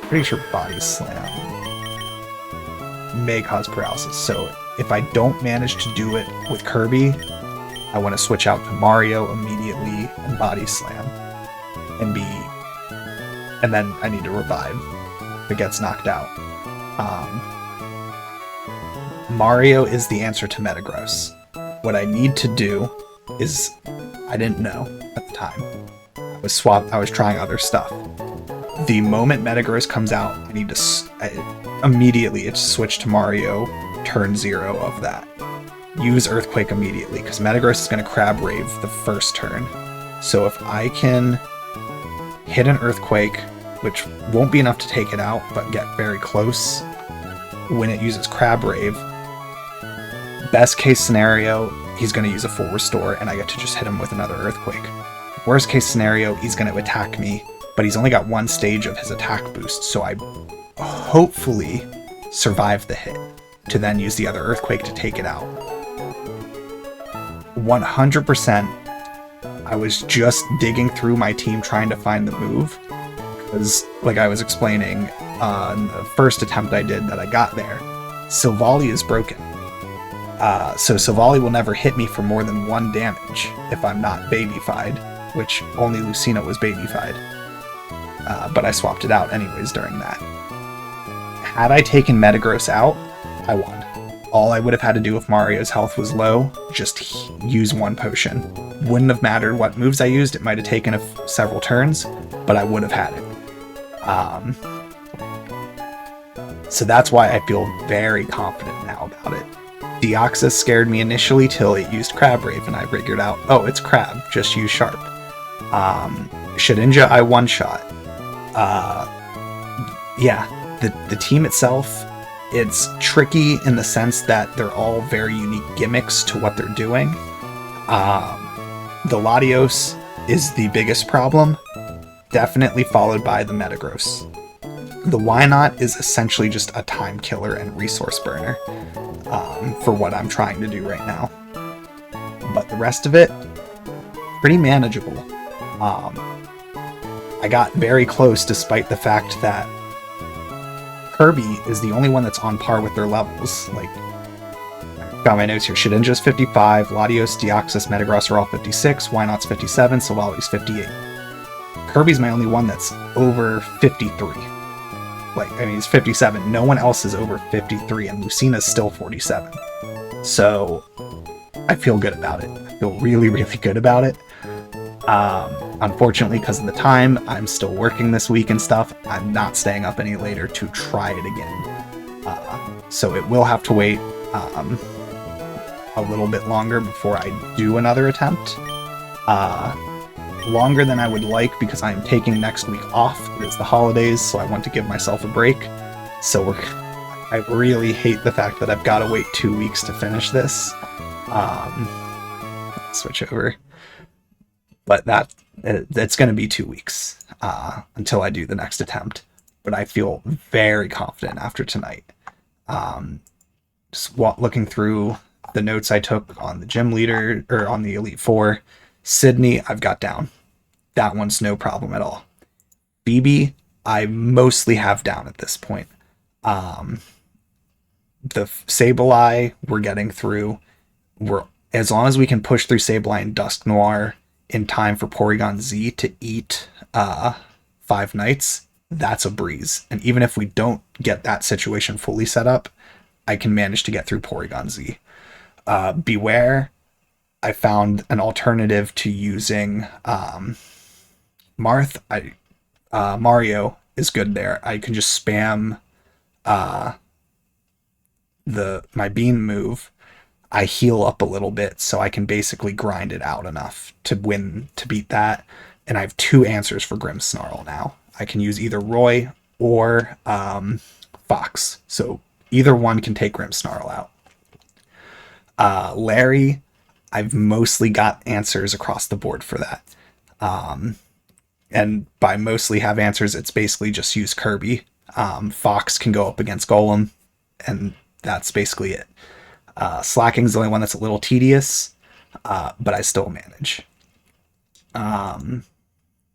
Pretty sure Body Slam may cause paralysis, so if I don't manage to do it with Kirby, I want to switch out to Mario immediately and Body Slam, and then I need to revive if it gets knocked out. Mario is the answer to Metagross. What I need to do is, I didn't know at the time. I was trying other stuff. The moment Metagross comes out, I need to immediately it's switch to Mario turn 0 of that. Use Earthquake immediately, because Metagross is going to Crab Rave the first turn. So if I can hit an Earthquake, which won't be enough to take it out, but get very close when it uses Crab Rave, best case scenario, he's going to use a full restore, and I get to just hit him with another Earthquake. Worst case scenario, he's going to attack me, but he's only got one stage of his attack boost, so I hopefully survive the hit to then use the other Earthquake to take it out. 100%, I was just digging through my team trying to find the move, because, like I was explaining on the first attempt I did that I got there, Silvally is broken. So Silvally will never hit me for more than 1 damage if I'm not babyfied, which only Lucina was babyfied. But I swapped it out anyways during that. Had I taken Metagross out, I won. All I would have had to do if Mario's health was low, just use 1 potion. Wouldn't have mattered what moves I used, it might have taken several turns, but I would have had it. So that's why I feel very confident now about it. Deoxys scared me initially till it used Crab Rave, and I figured out, oh, it's Crab, just use Sharp. Shedinja, I one-shot. Yeah, the team itself, it's tricky in the sense that they're all very unique gimmicks to what they're doing. The Latios is the biggest problem, definitely followed by the Metagross. The Wynot is essentially just a time killer and resource burner for what I'm trying to do right now. But the rest of it, pretty manageable. I got very close despite the fact that Kirby is the only one that's on par with their levels. Like, I've got my notes here. Shedinja's 55, Latios, Deoxys, Metagross are all 56, Wynot's 57, Silvally's 58. Kirby's my only one that's over 53. He's 57. No one else is over 53, and Lucina's still 47. So, I feel good about it. I feel really, really good about it. Unfortunately, because of the time, I'm still working this week and stuff. I'm not staying up any later to try it again. So it will have to wait a little bit longer before I do another attempt. Longer than I would like because I'm taking next week off. It's the holidays, so I want to give myself a break. So I really hate the fact that I've got to wait 2 weeks to finish this. Switch over. But it's going to be 2 weeks until I do the next attempt. But I feel very confident after tonight. Just looking through the notes I took on the gym leader, or on the Elite Four, Sydney, I've got down. That one's no problem at all. Phoebe, I mostly have down at this point. The Sableye we're getting through. We're As long as we can push through Sableye and Dusknoir in time for Porygon Z to eat 5 Nights, that's a breeze. And even if we don't get that situation fully set up, I can manage to get through Porygon Z. Beware, I found an alternative to using Marth. Mario is good there. I can just spam my bean move. I heal up a little bit, so I can basically grind it out enough to beat that. And I have 2 answers for Grimmsnarl now. I can use either Roy or Fox. So either one can take Grimmsnarl out. Larry, I've mostly got answers across the board for that. And by mostly have answers, it's basically just use Kirby. Fox can go up against Golem, and that's basically it. Slacking's the only one that's a little tedious, but I still manage.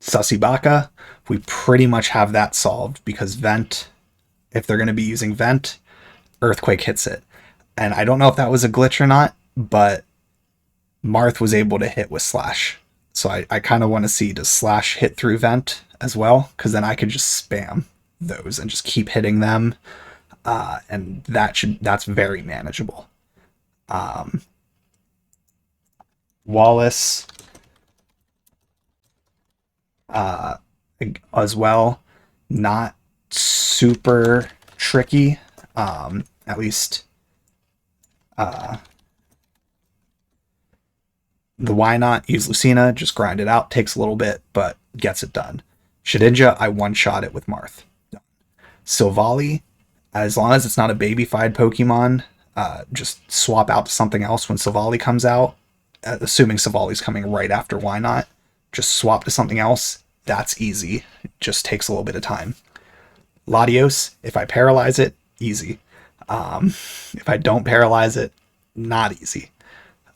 Susibaka, we pretty much have that solved because Vent, if they're going to be using Vent, Earthquake hits it. And I don't know if that was a glitch or not, but Marth was able to hit with Slash. So I kind of want to see, does Slash hit through Vent as well? Because then I could just spam those and just keep hitting them. And that's very manageable. Wallace as well, not super tricky, at least the why not use Lucina, just grind it out, takes a little bit but gets it done. Shedinja, I one-shot it with Marth. Silvally, as long as it's not a babyfied Pokemon, just swap out to something else when Silvally comes out, assuming Silvally's coming right after why not, just swap to something else. That's easy. It just takes a little bit of time. Latios, if I paralyze it, easy. If I don't paralyze it, not easy.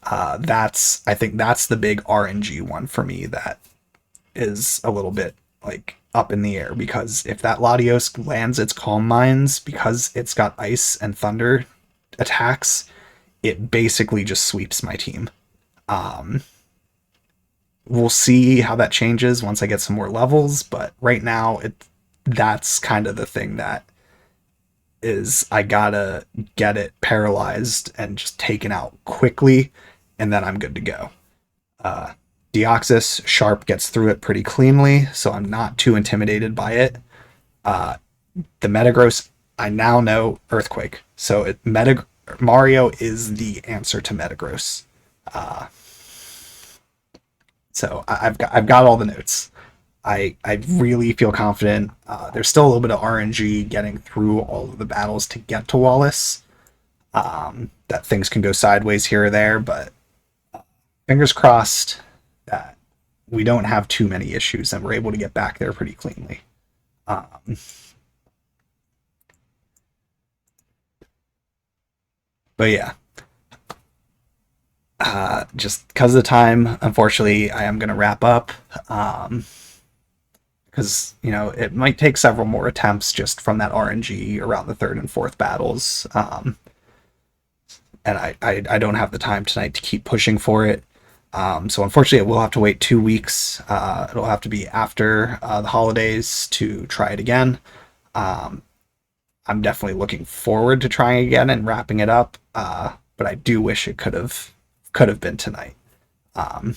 I think that's the big RNG one for me that is a little bit like up in the air, because if that Latios lands its Calm Minds, because it's got Ice and Thunder attacks, it basically just sweeps my team. We'll see how that changes once I get some more levels, but right now that's kind of the thing that is, I gotta get it paralyzed and just taken out quickly, and then I'm good to go. Deoxys, Sharp gets through it pretty cleanly, so I'm not too intimidated by it. The Metagross, I now know Earthquake, so Mario is the answer to Metagross. So I've got all the notes. I really feel confident. There's still a little bit of RNG getting through all of the battles to get to Wallace. That things can go sideways here or there, but fingers crossed that we don't have too many issues and we're able to get back there pretty cleanly. But yeah. Just because of the time, unfortunately, I am going to wrap up. Because, it might take several more attempts just from that RNG around the 3rd and 4th battles. And I don't have the time tonight to keep pushing for it. So unfortunately, we'll have to wait 2 weeks. It'll have to be after the holidays to try it again. I'm definitely looking forward to trying again and wrapping it up. But I do wish it could have been tonight. But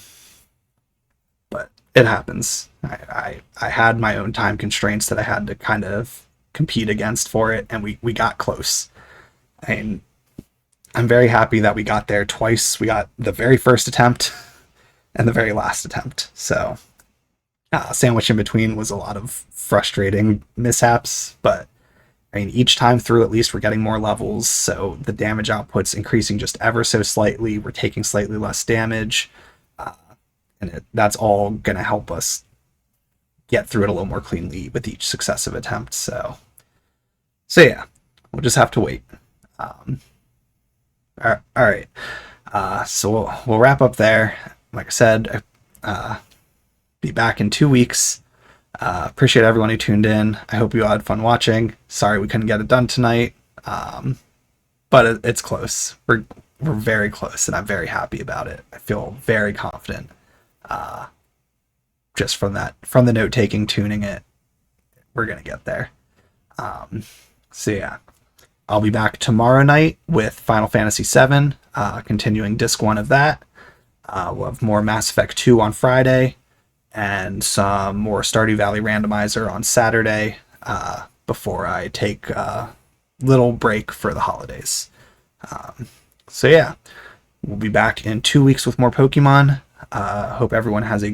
it happens. I had my own time constraints that I had to kind of compete against for it, and we got close. And I'm very happy that we got there twice. We got the very first attempt and the very last attempt. So sandwich in between was a lot of frustrating mishaps, but each time through, at least we're getting more levels, so the damage output's increasing just ever so slightly. We're taking slightly less damage, and that's all going to help us get through it a little more cleanly with each successive attempt. So yeah, we'll just have to wait. All right. So we'll wrap up there. Like I said, be back in 2 weeks. Appreciate everyone who tuned in. I hope you all had fun watching. Sorry we couldn't get it done tonight, but it's close. We're very close, and I'm very happy about it. I feel very confident. Just from the note taking, tuning it, we're gonna get there. So yeah, I'll be back tomorrow night with Final Fantasy VII, continuing disc 1 of that. We'll have more Mass Effect 2 on Friday, and some more Stardew Valley Randomizer on Saturday, before I take a little break for the holidays. So yeah, we'll be back in 2 weeks with more Pokemon. Hope everyone has a